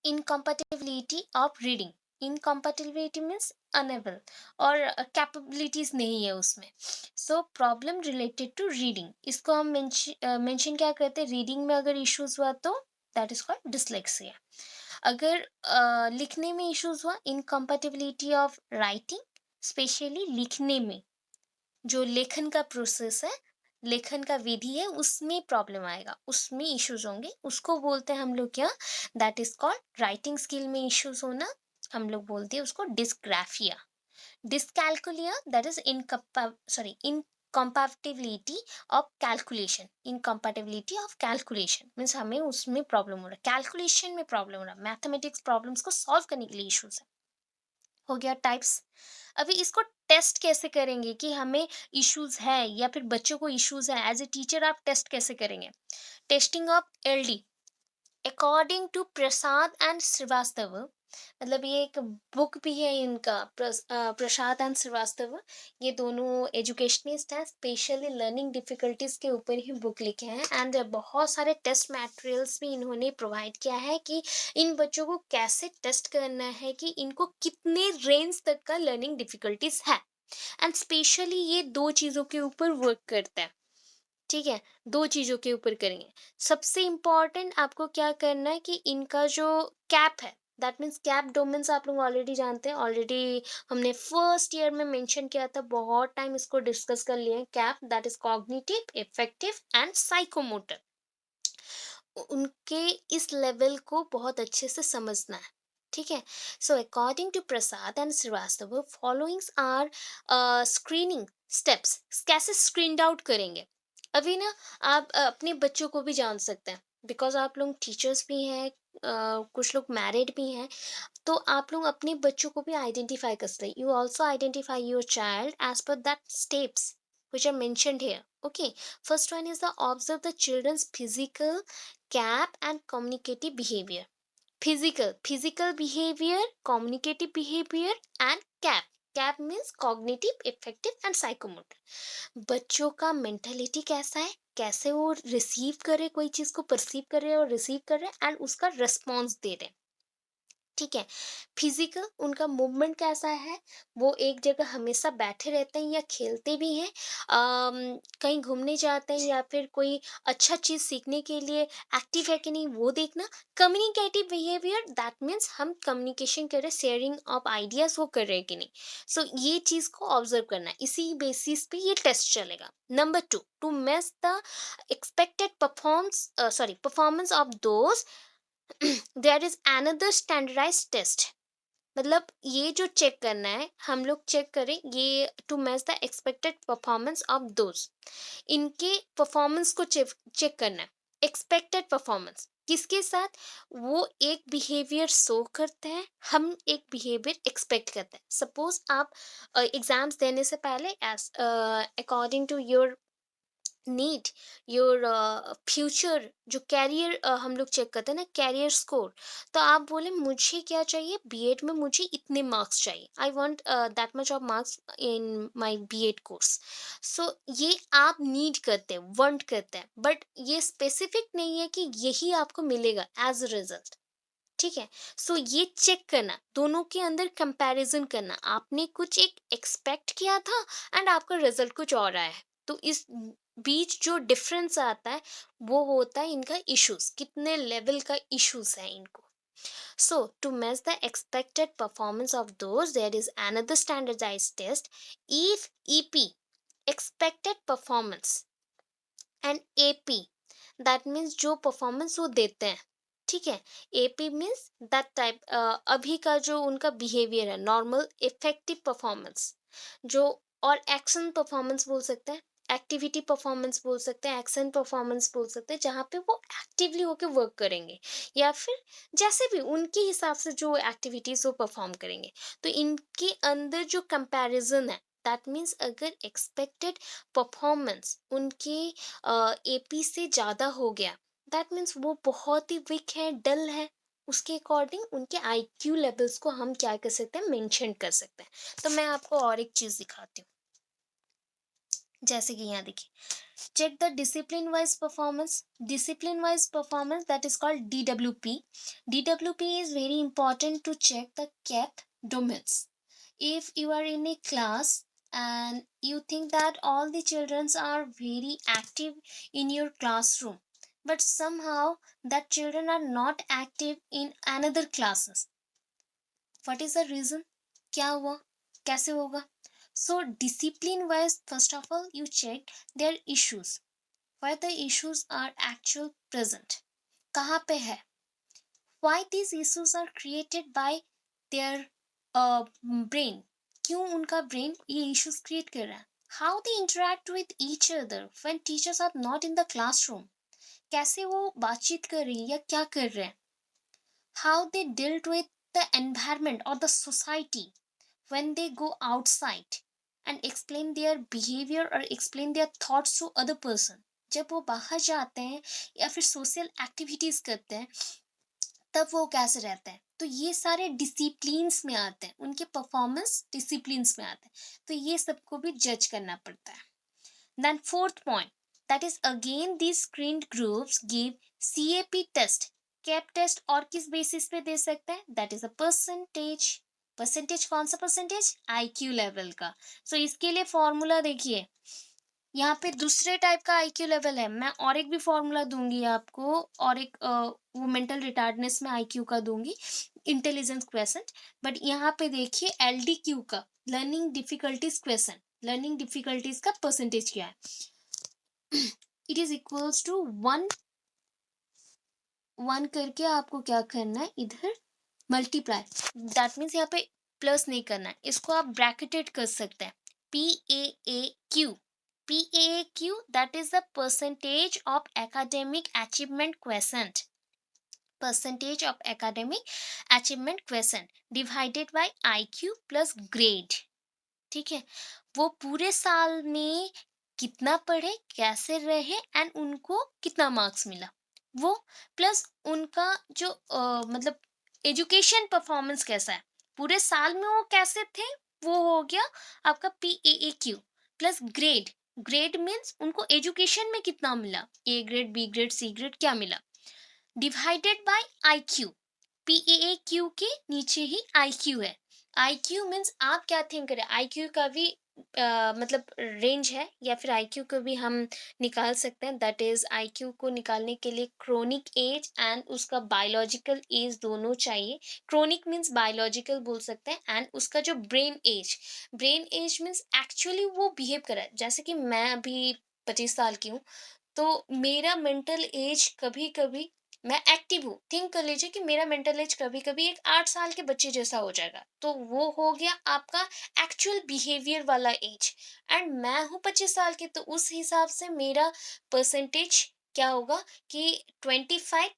incompatibility of reading. Incompatibility means unable, और कैपेबिलिटीज नहीं है उसमें। So problem related to reading, इसको हम मेंशन क्या करते हैं, रीडिंग में अगर इश्यूज हुआ तो दैट इज कॉल्ड डिसलेक्सिया। अगर लिखने में इश्यूज हुआ, इनकम्पैटिबिलिटी ऑफ राइटिंग, स्पेशली लिखने में जो लेखन का प्रोसेस है, लेखन का विधि है उसमें प्रॉब्लम आएगा, उसमें इश्यूज होंगे, उसको बोलते हैं हम लोग क्या, that is called writing skill में इश्यूज होना, हम लोग बोलते हैं उसको dysgraphia. Dyscalculia, that is incompatibility of calculation, incompatibility of calculation means हमें उसमें प्रॉब्लम हो रहा है, कैलकुलेशन में प्रॉब्लम हो रहा है, मैथमेटिक्स प्रॉब्लम्स को सॉल्व करने के लिए इश्यूज है। हो गया टाइप्स। अभी इसको टेस्ट कैसे करेंगे कि हमें इश्यूज है या फिर बच्चों को इश्यूज है, एज ए टीचर आप टेस्ट कैसे करेंगे? Testing of LD according to Prasad and Srivastava, मतलब ये एक बुक भी है इनका, प्रसाद एंड श्रीवास्तव, ये दोनों एजुकेशनिस्ट हैं, स्पेशली लर्निंग डिफिकल्टीज के ऊपर ही बुक लिखे हैं, एंड बहुत सारे टेस्ट मटेरियल्स भी इन्होंने प्रोवाइड किया है कि इन बच्चों को कैसे टेस्ट करना है, कि इनको कितने रेंज तक का लर्निंग डिफिकल्टीज है, एंड स्पेशली ये दो चीज़ों के ऊपर वर्क करता है। ठीक है, 2 चीज़ों के ऊपर करेंगे। सबसे इम्पोर्टेंट आपको क्या करना है कि इनका जो कैप है, दैट मीन्स कैप डोमेन्स आप लोग ऑलरेडी जानते हैं, ऑलरेडी हमने फर्स्ट ईयर में मेंशन किया था, बहुत टाइम इसको डिस्कस कर लिए हैं। Cap that is cognitive, effective and psychomotor. उनके इस लेवल को बहुत अच्छे से समझना है। ठीक है, so according to Prasad and Srivastava, followings are screening steps, कैसे स्क्रीन आउट करेंगे। अभी ना आप अपने बच्चों को भी जान सकते हैं, बिकॉज आप लोग टीचर्स भी हैं, कुछ लोग मैरिड भी हैं, तो आप लोग अपने बच्चों को भी आइडेंटिफाई कर सकते हैं। You also identify your child as per that steps which are mentioned here. Okay, first one is the observe the children's physical, cap and communicative behavior. Physical behavior, communicative behavior and cap means cognitive, effective and psychomotor। बच्चों का mentality कैसा है, कैसे वो receive करे, कोई चीज को परसीव कर रहे हैं और रिसीव कर रहे हैं, एंड उसका रिस्पॉन्स दे रहे हैं। ठीक है, फिजिकल उनका मूवमेंट कैसा है, वो एक जगह हमेशा बैठे रहते हैं या खेलते भी हैं, कहीं घूमने जाते हैं या फिर कोई अच्छा चीज़ सीखने के लिए एक्टिव है कि नहीं वो देखना। कम्युनिकेटिव बिहेवियर दैट मीन्स हम कम्युनिकेशन कर रहे, शेयरिंग ऑफ आइडियाज वो कर रहे हैं कि नहीं। सो ये चीज़ को ऑब्जर्व करना है, इसी बेसिस पे ये टेस्ट चलेगा। Number 2, to mess the expected performance of those there is another standardised test. मतलब ये जो चेक करना है, हम लोग चेक करें ये to match the expected performance of those, इनके परफॉर्मेंस को चेक करना है। एक्सपेक्टेड परफॉर्मेंस किसके साथ, वो एक बिहेवियर शो करते हैं, हम एक बिहेवियर एक्सपेक्ट करते हैं। सपोज आप एग्जाम्स देने से पहले, as according to your need, your future जो कैरियर हम लोग चेक करते हैं ना, कैरियर स्कोर, तो आप बोले मुझे क्या चाहिए, बीएड में मुझे इतने मार्क्स चाहिए, I want that much of marks in my BEd course. So ये आप नीड करते हैं, वांट करते हैं, बट ये स्पेसिफिक नहीं है कि यही आपको मिलेगा एज अ रिजल्ट। ठीक है, सो ये चेक करना, दोनों के अंदर कंपैरिजन करना, आपने कुछ एक एक्सपेक्ट किया था एंड आपका रिजल्ट कुछ और आया है, तो इस बीच जो डिफरेंस आता है वो होता है इनका इश्यूज, कितने लेवल का इश्यूज है इनको। So to match the expected performance of those there is another standardised test, if EP expected performance and AP that means जो परफॉर्मेंस वो देते हैं। ठीक है, एपी मीन्स दैट टाइप, अभी का जो उनका बिहेवियर है, नॉर्मल इफेक्टिव परफॉर्मेंस जो, और एक्शन परफॉर्मेंस बोल सकते हैं, एक्टिविटी परफॉर्मेंस बोल सकते हैं, एक्शन परफॉर्मेंस बोल सकते हैं, जहाँ पे वो एक्टिवली होकर वर्क करेंगे या फिर जैसे भी उनके हिसाब से जो एक्टिविटीज वो परफॉर्म करेंगे। तो इनके अंदर जो कंपैरिजन है, दैट मीन्स अगर एक्सपेक्टेड परफॉर्मेंस उनके एपी से ज़्यादा हो गया, दैट मीन्स वो बहुत ही वीक है, डल है, उसके अकॉर्डिंग उनके आईक्यू लेवल्स को हम क्या कर सकते हैं, मेंशन कर सकते हैं। तो मैं आपको और एक चीज़ दिखाती हूँ, जैसे कि यहाँ देखिए, check the discipline wise performance that is called DWP। DWP is very important to check the CAP domains. If you are in a class and you think that all the children are very active in your classroom, but somehow that children are not active in another classes, what is the reason? क्या हुआ, कैसे होगा? So discipline wise, first of all you check their issues, where the issues are actual present, कहाँ पे है, why these issues are created by their brain, क्यों उनका brain ये issues create कर रहा है, how they interact with each other when teachers are not in the classroom, कैसे वो बातचीत कर रही है या क्या कर रहे हैं, how they dealt with the environment or the society when they go outside and explain their behavior or explain their thoughts to other person, जब वो बाहर जाते हैं या फिर सोशल एक्टिविटीज करते हैं तब वो कैसे रहते हैं, तो ये सारे डिसिप्लिन्स में आते हैं, उनके परफॉर्मेंस डिसिप्लिन्स में आते हैं, तो ये सबको भी जज करना पड़ता है. Then fourth point, that is again these screened groups give CAP test. Cap test और किस बेसिस पे दे सकते हैं, that is a percentage. Percentage कौन सा परसेंटेज, आईक्यू लेवल का. सो इसके लिए फॉर्मूला देखिए, यहाँ पे दूसरे टाइप का आईक्यू लेवल है, मैं और एक भी फॉर्मूला दूंगी आपको, और एक वो मेंटल रिटार्डनेस में आईक्यू का दूंगी, इंटेलिजेंस क्वेश्चन. बट यहाँ पे देखिए एलडीक्यू का, learning difficulties question, learning difficulties का परसेंटेज क्या है, इट इज इक्वल्स टू 1 करके आपको क्या करना है, इधर मल्टीप्लाई, दैट मीन्स यहाँ पे प्लस नहीं करना है, इसको आप ब्रैकेटेड कर सकते हैं, PAAQ. PAAQ, that is the percentage of academic achievement quotient, percentage of academic achievement quotient divided by IQ plus grade. ठीक है, वो पूरे साल में कितना पढ़े, कैसे रहे एंड उनको कितना मार्क्स मिला, वो प्लस उनका जो मतलब एजुकेशन परफॉर्मेंस कैसा है, पूरे साल में वो कैसे थे, वो हो गया आपका PAAQ. Plus grade, grade means उनको एजुकेशन में कितना मिला, A grade, B grade, C grade क्या मिला, डिवाइडेड बाय IQ. PAAQ के नीचे ही IQ है. IQ मीन्स आप क्या थिंक करें, IQ का भी मतलब रेंज है, या फिर IQ को भी हम निकाल सकते हैं, दैट इज IQ को निकालने के लिए क्रोनिक एज एंड उसका बायोलॉजिकल एज दोनों चाहिए. क्रोनिक मीन्स बायोलॉजिकल बोल सकते हैं, एंड उसका जो brain age, brain age means actually वो बिहेव कर रहा है, जैसे कि मैं अभी 25 साल की हूँ, तो मेरा मेंटल एज कभी कभी, मैं एक्टिव हूँ, थिंक कर लीजिए कि मेरा मेंटल एज कभी कभी एक 8 साल के बच्चे जैसा हो जाएगा, तो वो हो गया आपका एक्चुअल बिहेवियर वाला एज. एंड मैं हूँ 25 साल की, तो उस हिसाब से मेरा परसेंटेज क्या होगा कि 25.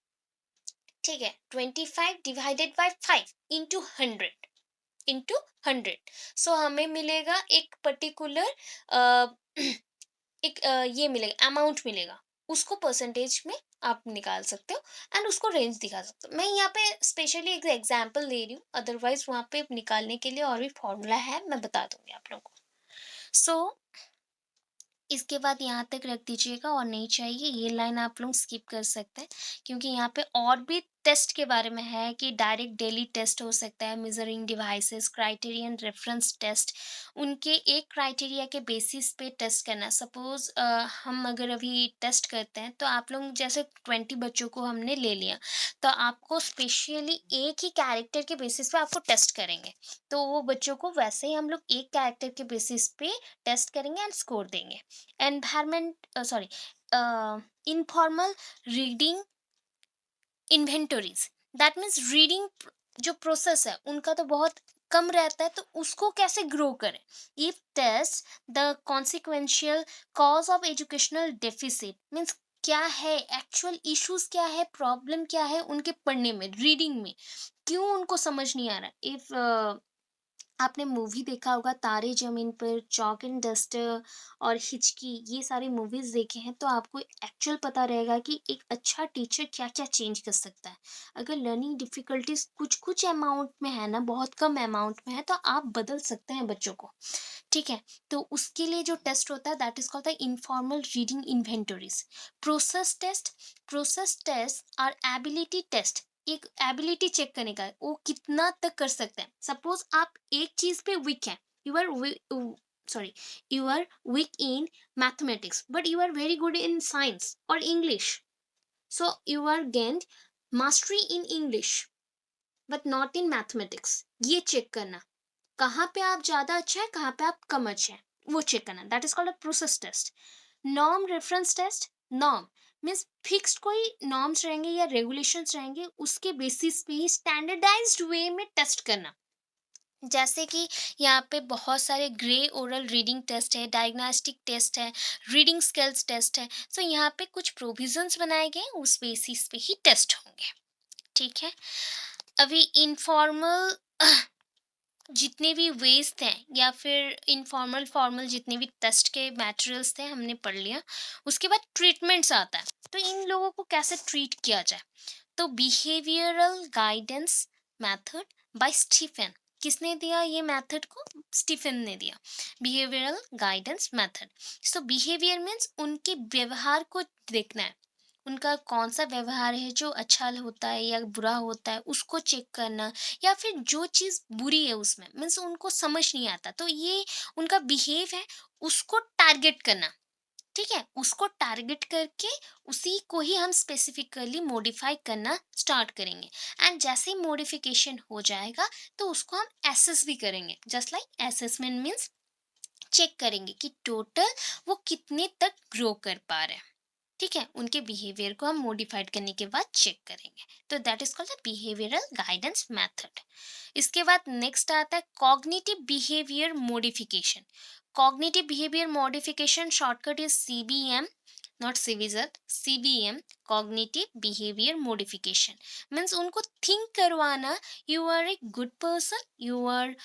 ठीक है, 25 डिवाइडेड बाय 5 इंटू 100, इंटू 100. सो हमें मिलेगा एक पर्टिकुलर एक ये मिलेगा, अमाउंट मिलेगा, उसको परसेंटेज में आप निकाल सकते हो एंड उसको रेंज दिखा सकते हो. मैं यहाँ पे स्पेशली एक एग्जांपल दे रही हूँ, अदरवाइज वहाँ पे निकालने के लिए और भी फॉर्मूला है, मैं बता दूंगी आप लोगों को. सो इसके बाद यहाँ तक रख दीजिएगा, और नहीं चाहिए ये लाइन आप लोग स्किप कर सकते हैं, क्योंकि यहाँ पे और भी टेस्ट के बारे में है कि डायरेक्ट डेली टेस्ट हो सकता है, measuring devices, criterion reference test, उनके एक क्राइटेरिया के बेसिस पे टेस्ट करना. सपोज हम अगर अभी टेस्ट करते हैं, तो आप लोग जैसे 20 बच्चों को हमने ले लिया, तो आपको स्पेशली एक ही कैरेक्टर के बेसिस पे आपको टेस्ट करेंगे, तो वो बच्चों को वैसे ही हम लोग एक कैरेक्टर के बेसिस पे टेस्ट करेंगे एंड स्कोर देंगे. Environment sorry, informal reading inventories, that means reading जो प्रोसेस है उनका तो बहुत कम रहता है, तो उसको कैसे ग्रो करें. If test the consequential cause of educational deficit means क्या है, एक्चुअल इश्यूज क्या है, प्रॉब्लम क्या है उनके पढ़ने में, रीडिंग में, क्यों उनको समझ नहीं आ रहा. इफ आपने मूवी देखा होगा तारे ज़मीन पर, चॉक एंड डस्टर और हिचकी, ये सारी मूवीज़ देखे हैं, तो आपको एक्चुअल पता रहेगा कि एक अच्छा टीचर क्या-क्या चेंज कर सकता है. अगर लर्निंग डिफ़िकल्टीज़ कुछ-कुछ अमाउंट में है ना, बहुत कम अमाउंट में है, तो आप बदल सकते हैं बच्चों को, ठीक है? तो उसके लिए जो टेस्ट होता है that is called the informal reading inventories. Process test, process test और एबिलिटी टेस्ट, एक एबिलिटी चेक करने का है, वो कितना तक कर सकते हैं. सपोज आप एक चीज पे वीक है, you are sorry, you are weak in mathematics but you are very good in science और English, so you are gained mastery in English but not in mathematics, ये चेक करना. कहाँ पे आप ज़्यादा अच्छे हैं, कहाँ पे आप कम अच्छे हैं, वो चेक करना, that is called a process test. Norm reference test, norm means fixed कोई नॉर्म्स रहेंगे या रेगुलेशंस रहेंगे, उसके बेसिस पे ही स्टैंडर्डाइज्ड वे में टेस्ट करना। जैसे कि यहाँ पे बहुत सारे ग्रे ओरल रीडिंग टेस्ट है, डायग्नोस्टिक टेस्ट है, रीडिंग स्किल्स टेस्ट है। सो यहाँ पे कुछ प्रोविजंस बनाए गए हैं, उस बेसिस पे ही टेस्ट होंगे। ठीक है। अभी इनफॉर्मल जितने भी वेज थे या फिर इनफॉर्मल फॉर्मल जितने भी टेस्ट के मटेरियल्स थे हमने पढ़ लिया। उसके बाद ट्रीटमेंट्स आता है, तो इन लोगों को कैसे ट्रीट किया जाए। तो behavioural guidance method by Stephen. किसने दिया ये मेथड को? स्टीफन ने दिया, behavioural guidance method. So behaviour means उनके व्यवहार को देखना है, उनका कौन सा व्यवहार है जो अच्छा होता है या बुरा होता है उसको चेक करना, या फिर जो चीज़ बुरी है उसमें मीन्स उनको समझ नहीं आता तो ये उनका बिहेव है, उसको टारगेट करना। ठीक है, उसको टारगेट करके उसी को ही हम स्पेसिफिकली मॉडिफाई करना स्टार्ट करेंगे। एंड जैसे ही मॉडिफिकेशन हो जाएगा तो उसको हम एसेस भी करेंगे, just like assessment means check करेंगे कि टोटल वो कितने तक ग्रो कर पा रहे हैं। ठीक है, उनके बिहेवियर को हम मॉडिफाइड करने के बाद चेक करेंगे। तो that is called the behavioural guidance method. इसके बाद नेक्स्ट आता है cognitive behaviour modification. Cognitive behaviour modification shortcut is CBM, not CVZ, CBM, cognitive behaviour modification. Means उनको थिंक करवाना, you are a good person, you are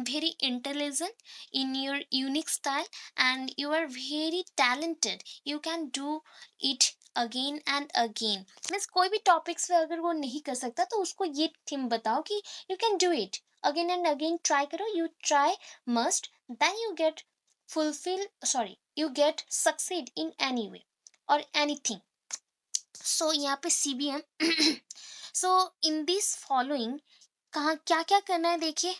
very intelligent in your unique style, and you are very talented, you can do it again and again. Means कोई भी topics पे अगर वो नहीं कर सकता तो उसको ये थीम बताओ कि you can do it again and again, try करो, you try must, then you get fulfil, sorry you get succeed in any way और एनीथिंग। सो यहाँ पे CBM so in this following कहाँ क्या क्या करना है देखिए।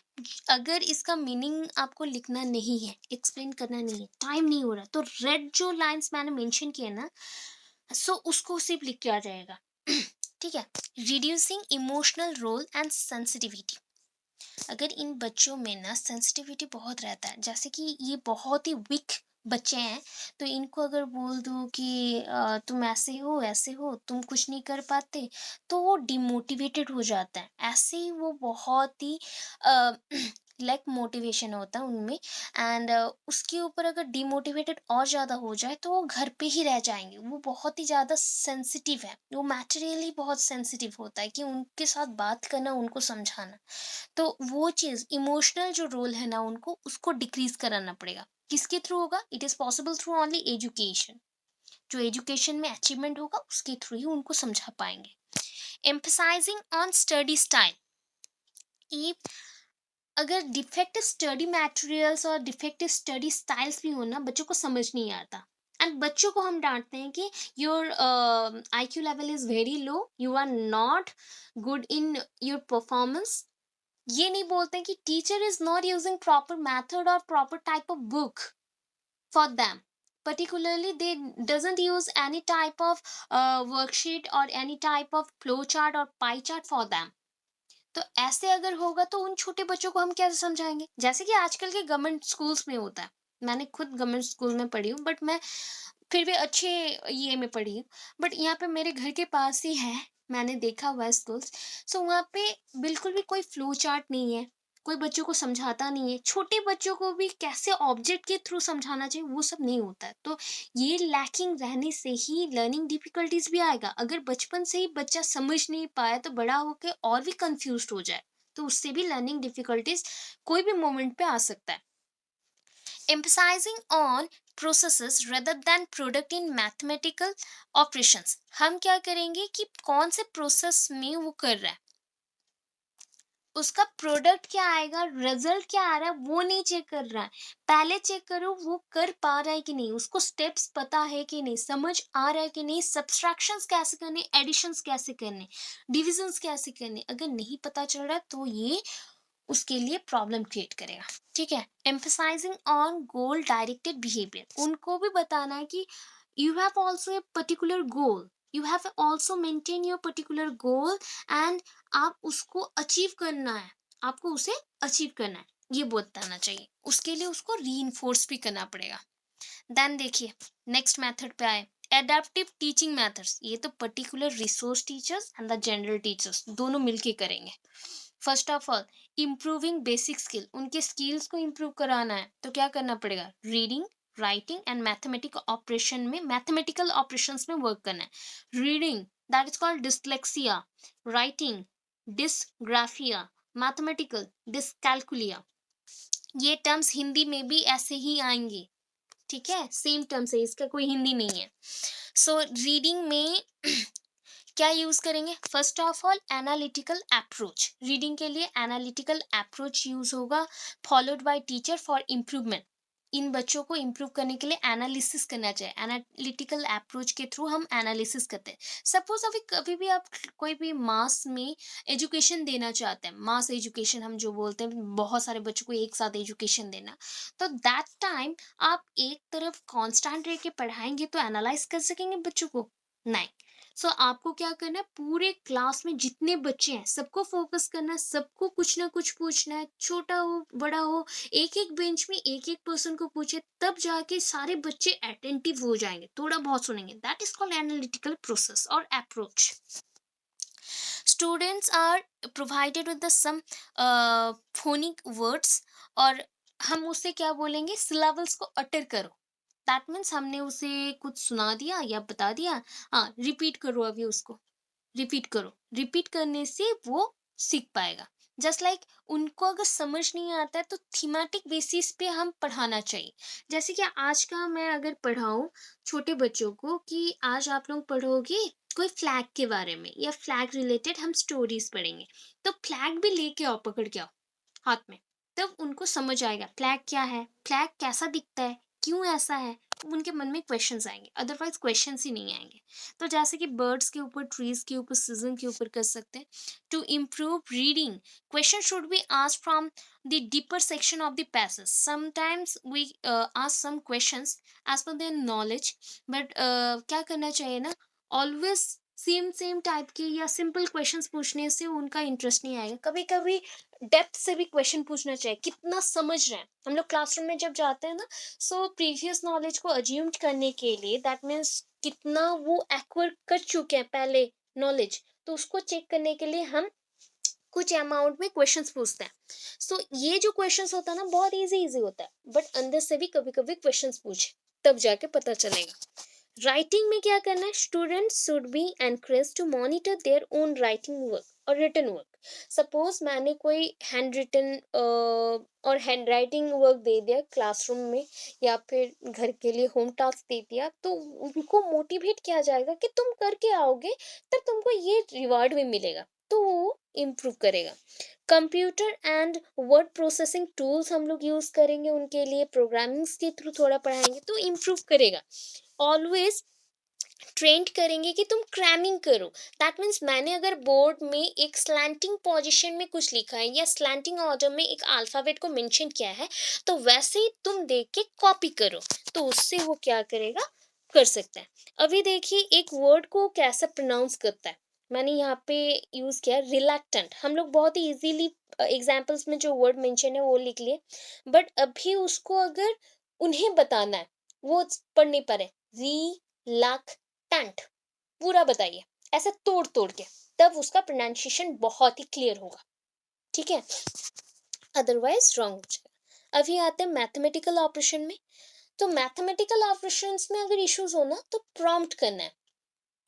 अगर इसका मीनिंग आपको लिखना नहीं है, एक्सप्लेन करना नहीं है, टाइम नहीं हो रहा, तो रेड जो लाइंस मैंने मेंशन किए ना, सो उसको सिर्फ लिख के आ जाएगा। ठीक है। Reducing emotional role and sensitivity. अगर इन बच्चों में ना सेंसिटिविटी बहुत रहता है, जैसे कि ये बहुत ही वीक बच्चे हैं, तो इनको अगर बोल दो कि तुम ऐसे हो, तुम कुछ नहीं कर पाते, तो वो डिमोटिवेटेड हो जाता है। ऐसे ही वो बहुत ही लैक मोटिवेशन होता है उनमें। एंड उसके ऊपर अगर डिमोटिवेटेड और ज़्यादा हो जाए तो वो घर पे ही रह जाएंगे। वो बहुत ही ज़्यादा सेंसिटिव है, वो मैटेरियली बहुत सेंसिटिव होता है कि उनके साथ बात करना, उनको समझाना। तो वो चीज़ इमोशनल जो रोल है ना उनको, उसको डिक्रीज कराना पड़ेगा। किसके थ्रू होगा? It is possible through only education. जो एजुकेशन में अचीवमेंट होगा उसके थ्रू ही उनको समझा पाएंगे। Emphasising on study style. ये अगर डिफेक्टिव स्टडी मटेरियल्स और डिफेक्टिव स्टडी स्टाइल्स भी हो ना, बच्चों को समझ नहीं आता। एंड बच्चों को हम डांटते हैं कि your IQ level is very low, you are not good in your performance. ये नहीं बोलते कि teacher is not using proper method और proper type of book for them, particularly they doesn't use any type of worksheet or any type of flow chart or pie chart for them। तो ऐसे अगर होगा तो उन छोटे बच्चों को हम कैसे समझाएंगे? जैसे कि आजकल के गवर्नमेंट स्कूल्स में होता है। मैंने खुद गवर्नमेंट स्कूल में पढ़ी हूँ, बट मैं फिर भी अच्छे ये में पढ़ी हूँ। बट यहाँ पे मेरे घर के पास ही है, मैंने देखा हुआ है स्कूल्स। सो वहाँ पे बिल्कुल भी कोई फ्लो चार्ट नहीं है, कोई बच्चों को समझाता नहीं है। छोटे बच्चों को भी कैसे ऑब्जेक्ट के थ्रू समझाना चाहिए वो सब नहीं होता है। तो ये लैकिंग रहने से ही लर्निंग डिफिकल्टीज भी आएगा। अगर बचपन से ही बच्चा समझ नहीं पाया तो बड़ा होके और भी कंफ्यूज हो जाए, तो उससे भी लर्निंग डिफिकल्टीज कोई भी मोमेंट पे आ सकता है। emphasizing on processes rather than product in mathematical operations। हम क्या करेंगे कि कौन से प्रोसेस में वो कर रहा है, उसका प्रोडक्ट क्या आएगा, रिजल्ट क्या आ रहा है, वो नहीं चेक कर रहा है। पहले चेक करो वो कर पा रहा है कि नहीं, उसको स्टेप्स पता है कि नहीं, समझ आ रहा है कि नहीं, सब्सट्रैक्शंस कैसे करने, एडिशंस कैसे करने, डिविजन्स कैसे करने। अगर नहीं पता चल रहा है तो ये उसके लिए प्रॉब्लम क्रिएट करेगा। ठीक है। Emphasising on goal directed behaviour. उनको भी बताना है कि you have also a particular goal, you have also maintain your particular goal, and आप उसको अचीव करना है। आपको उसे अचीव करना है, ये बताना चाहिए। उसके लिए उसको रीइंफोर्स भी करना पड़ेगा। देन देखिए, नेक्स्ट मेथड पे आए, एडेप्टिव टीचिंग मेथड्स। ये तो particular resource teachers and the general teachers दोनों मिलके करेंगे। First of all, improving basic skill, उनके स्किल्स को इम्प्रूव कराना है तो क्या करना पड़ेगा, reading, writing and mathematical operations में वर्क करना है। Reading, that is called dyslexia. Writing, dysgraphia. Mathematical, dyscalculia. ये टर्म्स हिंदी में भी ऐसे ही आएंगे, ठीक है, सेम टर्म्स है, इसका कोई हिंदी नहीं है। सो रीडिंग में क्या यूज करेंगे, first of all analytical approach. Reading के लिए एनालिटिकल अप्रोच यूज होगा, followed by teacher for improvement. इन बच्चों को इम्प्रूव करने के लिए एनालिसिस करना चाहिए। एनालिटिकल अप्रोच के थ्रू हम एनालिसिस करते हैं। सपोज अभी कभी भी आप कोई भी मास में एजुकेशन देना चाहते हैं, मास एजुकेशन हम जो बोलते हैं, बहुत सारे बच्चों को एक साथ एजुकेशन देना, तो दैट टाइम आप एक तरफ कांस्टेंट रह के पढ़ाएंगे तो एनालाइज कर सकेंगे बच्चों को, नहीं। सो आपको क्या करना है, पूरे क्लास में जितने बच्चे हैं सबको फोकस करना है, सबको कुछ ना कुछ पूछना है, छोटा हो बड़ा हो, एक एक बेंच में एक एक पर्सन को पूछे, तब जाके सारे बच्चे अटेंटिव हो जाएंगे, थोड़ा बहुत सुनेंगे। That is called analytical process और approach. Students are provided with the some phonic words, और हम उसे क्या बोलेंगे, सिलेबल्स को अटर करो। दैट मीन्स हमने उसे कुछ सुना दिया या बता दिया, हाँ रिपीट करो, अभी उसको रिपीट करो। रिपीट करने से वो सीख पाएगा। जस्ट लाइक उनको अगर समझ नहीं आता है तो थीमेटिक बेसिस पे हम पढ़ाना चाहिए। जैसे कि आज का मैं अगर पढ़ाऊं छोटे बच्चों को कि आज आप लोग पढ़ोगे कोई फ्लैग के बारे में या फ्लैग रिलेटेड हम स्टोरीज पढ़ेंगे, तो फ्लैग भी लेके आओ, पकड़ के आओ हाथ में, तब उनको समझ आएगा फ्लैग क्या है, फ्लैग कैसा दिखता है, क्यों ऐसा है। तो उनके मन में क्वेश्चंस आएंगे, अदरवाइज क्वेश्चंस ही नहीं आएंगे। तो जैसे कि बर्ड्स के ऊपर, ट्रीज के ऊपर, सीजन के ऊपर कर सकते हैं। To improve reading, question should be asked from the deeper section of the passage. Sometimes we ask some questions as per their knowledge, but क्या करना चाहिए ना, ऑलवेज सेम सेम टाइप के या सिंपल क्वेश्चंस पूछने से उनका इंटरेस्ट नहीं आएगा। कभी कभी डेप्थ से भी क्वेश्चन पूछना चाहिए, कितना समझ रहे हैं। हम लोग क्लासरूम में जब जाते हैं ना, सो प्रीवियस नॉलेज को अज्यूम करने के लिए, दैट मीन्स कितना वो एक्वायर कर चुके हैं पहले नॉलेज, तो उसको चेक करने के लिए हम कुछ अमाउंट में क्वेश्चंस पूछते हैं। सो ये जो क्वेश्चंस होता है ना, बहुत इजी इजी होता है, बट अंदर से भी कभी कभी क्वेश्चंस पूछे, तब जाके पता चलेगा। राइटिंग में क्या करना है, students should be encourage to monitor their own writing work और रिटन वर्क। सपोज मैंने कोई हैंड रिटन और हैंड राइटिंग वर्क दे दिया क्लासरूम में, या फिर घर के लिए होम टास्क दे दिया, तो उनको मोटिवेट किया जाएगा कि तुम करके आओगे, तब तुमको ये रिवार्ड भी मिलेगा, तो वो इम्प्रूव करेगा। Computer and word processing tools हम लोग यूज करेंगे उनके लिए, प्रोग्रामिंग के थ्रू थोड़ा पढ़ाएंगे तो इम्प्रूव करेगा। ऑलवेज ट्रेंड करेंगे कि तुम क्रैमिंग करो। दैट मीन्स मैंने अगर बोर्ड में एक स्लैंटिंग पोजीशन में कुछ लिखा है या स्लैंटिंग ऑर्डर में एक अल्फाबेट को मेंशन किया है, तो वैसे ही तुम देख के कॉपी करो, तो उससे वो क्या करेगा, कर सकता है। अभी देखिए एक वर्ड को कैसे प्रोनाउंस करता है, मैंने यहाँ पे यूज किया रिलैक्टेंट। हम लोग बहुत ही इजीली एग्जाम्पल्स में जो वर्ड मेंशन है वो लिख लिए, बट अभी उसको अगर उन्हें बताना है, वो पढ़ नहीं पा रहे, रिलैक्टेंट पूरा बताइए, ऐसे तोड़ तोड़ के, तब उसका प्रोनाउंसिएशन बहुत ही क्लियर होगा, ठीक है, अदरवाइज रॉन्ग हो जाएगा। अभी आते हैं मैथमेटिकल ऑपरेशन में। तो मैथमेटिकल ऑपरेशंस में अगर इश्यूज हो ना, तो प्रॉम्प्ट करना है,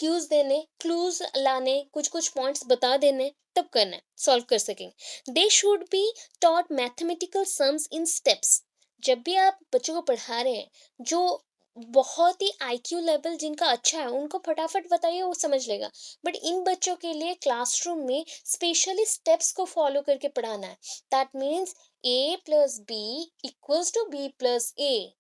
क्यूज देने, क्लूज लाने, कुछ कुछ पॉइंट्स बता देने, तब करना है, सॉल्व कर सकेंगे। They should be taught mathematical sums in steps. जब भी आप बच्चों को पढ़ा रहे हैं, जो बहुत ही आईक्यू लेवल जिनका अच्छा है उनको फटाफट बताइए, वो समझ लेगा। बट इन बच्चों के लिए क्लासरूम में स्पेशली स्टेप्स को फॉलो करके पढ़ाना है। That means A plus B equals to B plus A,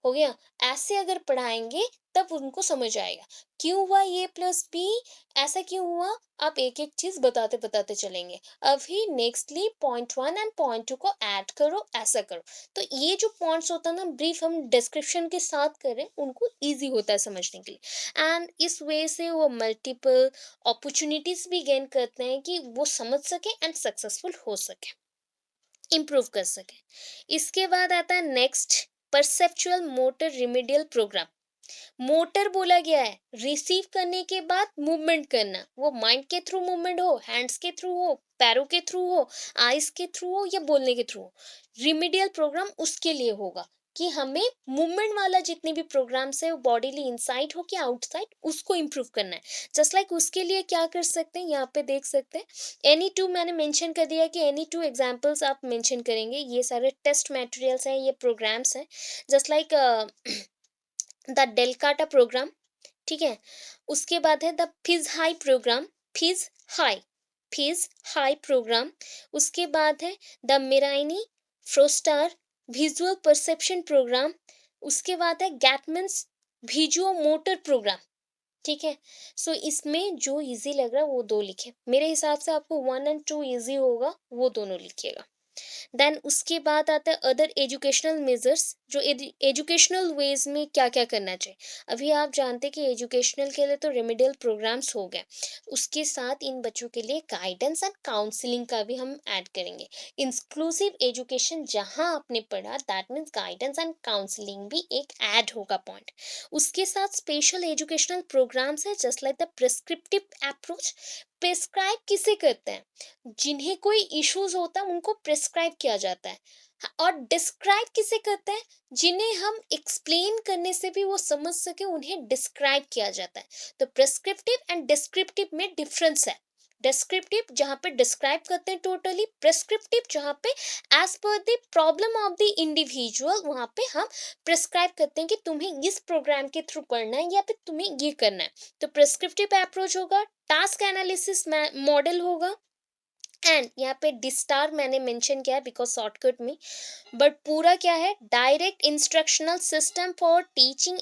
हो गया। ऐसे अगर पढ़ाएंगे तब उनको समझ आएगा, क्यों हुआ ये प्लस बी, ऐसा क्यों हुआ, आप एक एक चीज बताते बताते चलेंगे। अभी nextly point one and point two को ऐड करो, ऐसा करो। तो ये जो पॉइंट्स होता है ना, ब्रीफ हम डिस्क्रिप्शन के साथ करें, उनको इजी होता है समझने के लिए, एंड इस वे से वो मल्टीपल अपॉर्चुनिटीज भी गेन करते हैं कि वो समझ सके एंड सक्सेसफुल हो सके। इम्प्रूव कर सकें। इसके बाद आता है next, perceptual motor remedial programme. Motor बोला गया है, रिसीव करने के बाद मूवमेंट करना, वो माइंड के थ्रू मूवमेंट हो, हैंड्स के थ्रू हो, पैरों के थ्रू हो, आईज के थ्रू हो या बोलने के थ्रू हो। रिमीडियल प्रोग्राम उसके लिए होगा कि हमें मूवमेंट वाला जितने भी प्रोग्राम्स है वो बॉडीली इनसाइड हो कि आउटसाइड, उसको इम्प्रूव करना है। जस्ट लाइक उसके लिए क्या कर सकते हैं, यहाँ पे देख सकते हैं एनी टू मैंने मेंशन कर दिया कि एनी टू एग्जांपल्स आप मेंशन करेंगे। ये सारे टेस्ट मटेरियल्स हैं, ये प्रोग्राम्स हैं। जस्ट लाइक द डेलकाटा प्रोग्राम, ठीक है। उसके बाद है द फिज हाई प्रोग्राम, फिज हाई, फिज हाई प्रोग्राम। उसके बाद है द मेराइनी फ्रोस्टार विजुअल परसेप्शन प्रोग्राम। उसके बाद है गैटमन्स विजुओ मोटर प्रोग्राम, ठीक है। सो इसमें जो इजी लग रहा है वो दो लिखे, मेरे हिसाब से आपको 1 और 2 इजी होगा, वो दोनों लिखिएगा। देन उसके बाद आता है अदर एजुकेशनल मेजर्स, जो एजुकेशनल वेज में क्या क्या करना चाहिए। अभी आप जानते हैं कि एजुकेशनल के लिए तो रेमेडियल प्रोग्राम्स हो गए, उसके साथ इन बच्चों के लिए गाइडेंस एंड काउंसलिंग का भी हम ऐड करेंगे। इंक्लूसिव एजुकेशन जहां आपने पढ़ा, that means guidance and counselling भी एक ऐड होगा पॉइंट। उसके साथ स्पेशल एजुकेशनल प्रोग्राम्स है, just like the prescriptive approach. Prescribe किसे करते हैं, जिन्हें कोई इश्यूज होता है उनको प्रिस्क्राइब किया जाता है। और डिस्क्राइब किसे करते हैं, जिन्हें हम एक्सप्लेन करने से भी वो समझ सके, उन्हें डिस्क्राइब किया जाता है। तो प्रिस्क्रिप्टिव एंड डिस्क्रिप्टिव में डिफरेंस है। डिस्क्रिप्टिव जहाँ पे डिस्क्राइब करते हैं टोटली, प्रिस्क्रिप्टिव जहाँ पे as per the problem of the individual, वहाँ पे हम प्रिस्क्राइब करते हैं कि तुम्हें इस प्रोग्राम के थ्रू पढ़ना है या फिर तुम्हें ये करना है। तो प्रिस्क्रिप्टिव अप्रोच होगा, टास्क एनालिसिस मॉडल होगा, एंड यहाँ पे डिस्टार मैंने मेंशन किया है बिकॉज शॉर्टकट में, बट पूरा क्या है, direct instructional system for teaching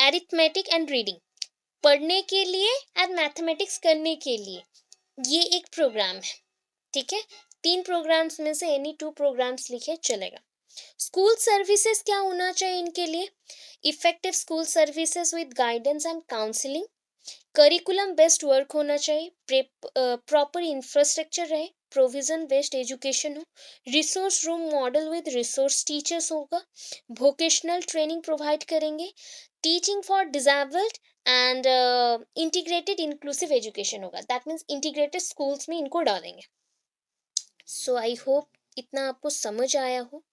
arithmetic and reading, पढ़ने के लिए एंड मैथमेटिक्स करने के लिए ये एक प्रोग्राम है, ठीक है। 3 प्रोग्राम्स में से एनी 2 प्रोग्राम्स लिखे चलेगा। स्कूल सर्विसेज क्या होना चाहिए इनके लिए, effective school services with guidance and counselling, curriculum based work होना चाहिए, प्रॉपर इंफ्रास्ट्रक्चर रहे, प्रोविजन बेस्ड एजुकेशन हो, resource room model with resource teachers होगा, वोकेशनल ट्रेनिंग प्रोवाइड करेंगे, teaching for disabled and integrated inclusive education होगा। That means integrated schools में इनको डालेंगे। सो आई होप इतना आपको समझ आया हो।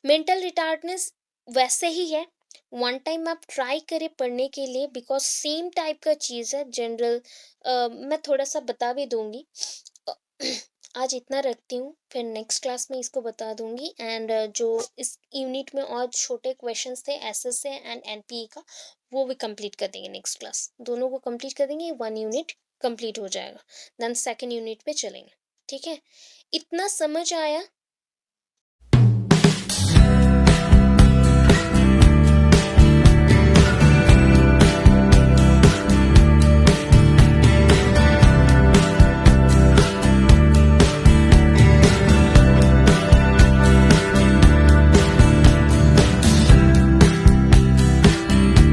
मेंटल रिटार्डनेस वैसे ही है, वन टाइम आप ट्राई करें पढ़ने के लिए, बिकॉज सेम टाइप का चीज़ है जनरल। मैं थोड़ा सा बता भी दूंगी। अ, आज इतना रखती हूँ, फिर नेक्स्ट क्लास में इसको बता दूंगी। एंड जो इस यूनिट में और छोटे क्वेश्चंस थे एसएस से एंड एनपीई का, वो भी कंप्लीट कर देंगे नेक्स्ट क्लास, दोनों को कंप्लीट कर देंगे, 1 यूनिट कंप्लीट हो जाएगा। देन सेकंड यूनिट पे चलेंगे, ठीक है। इतना समझ आया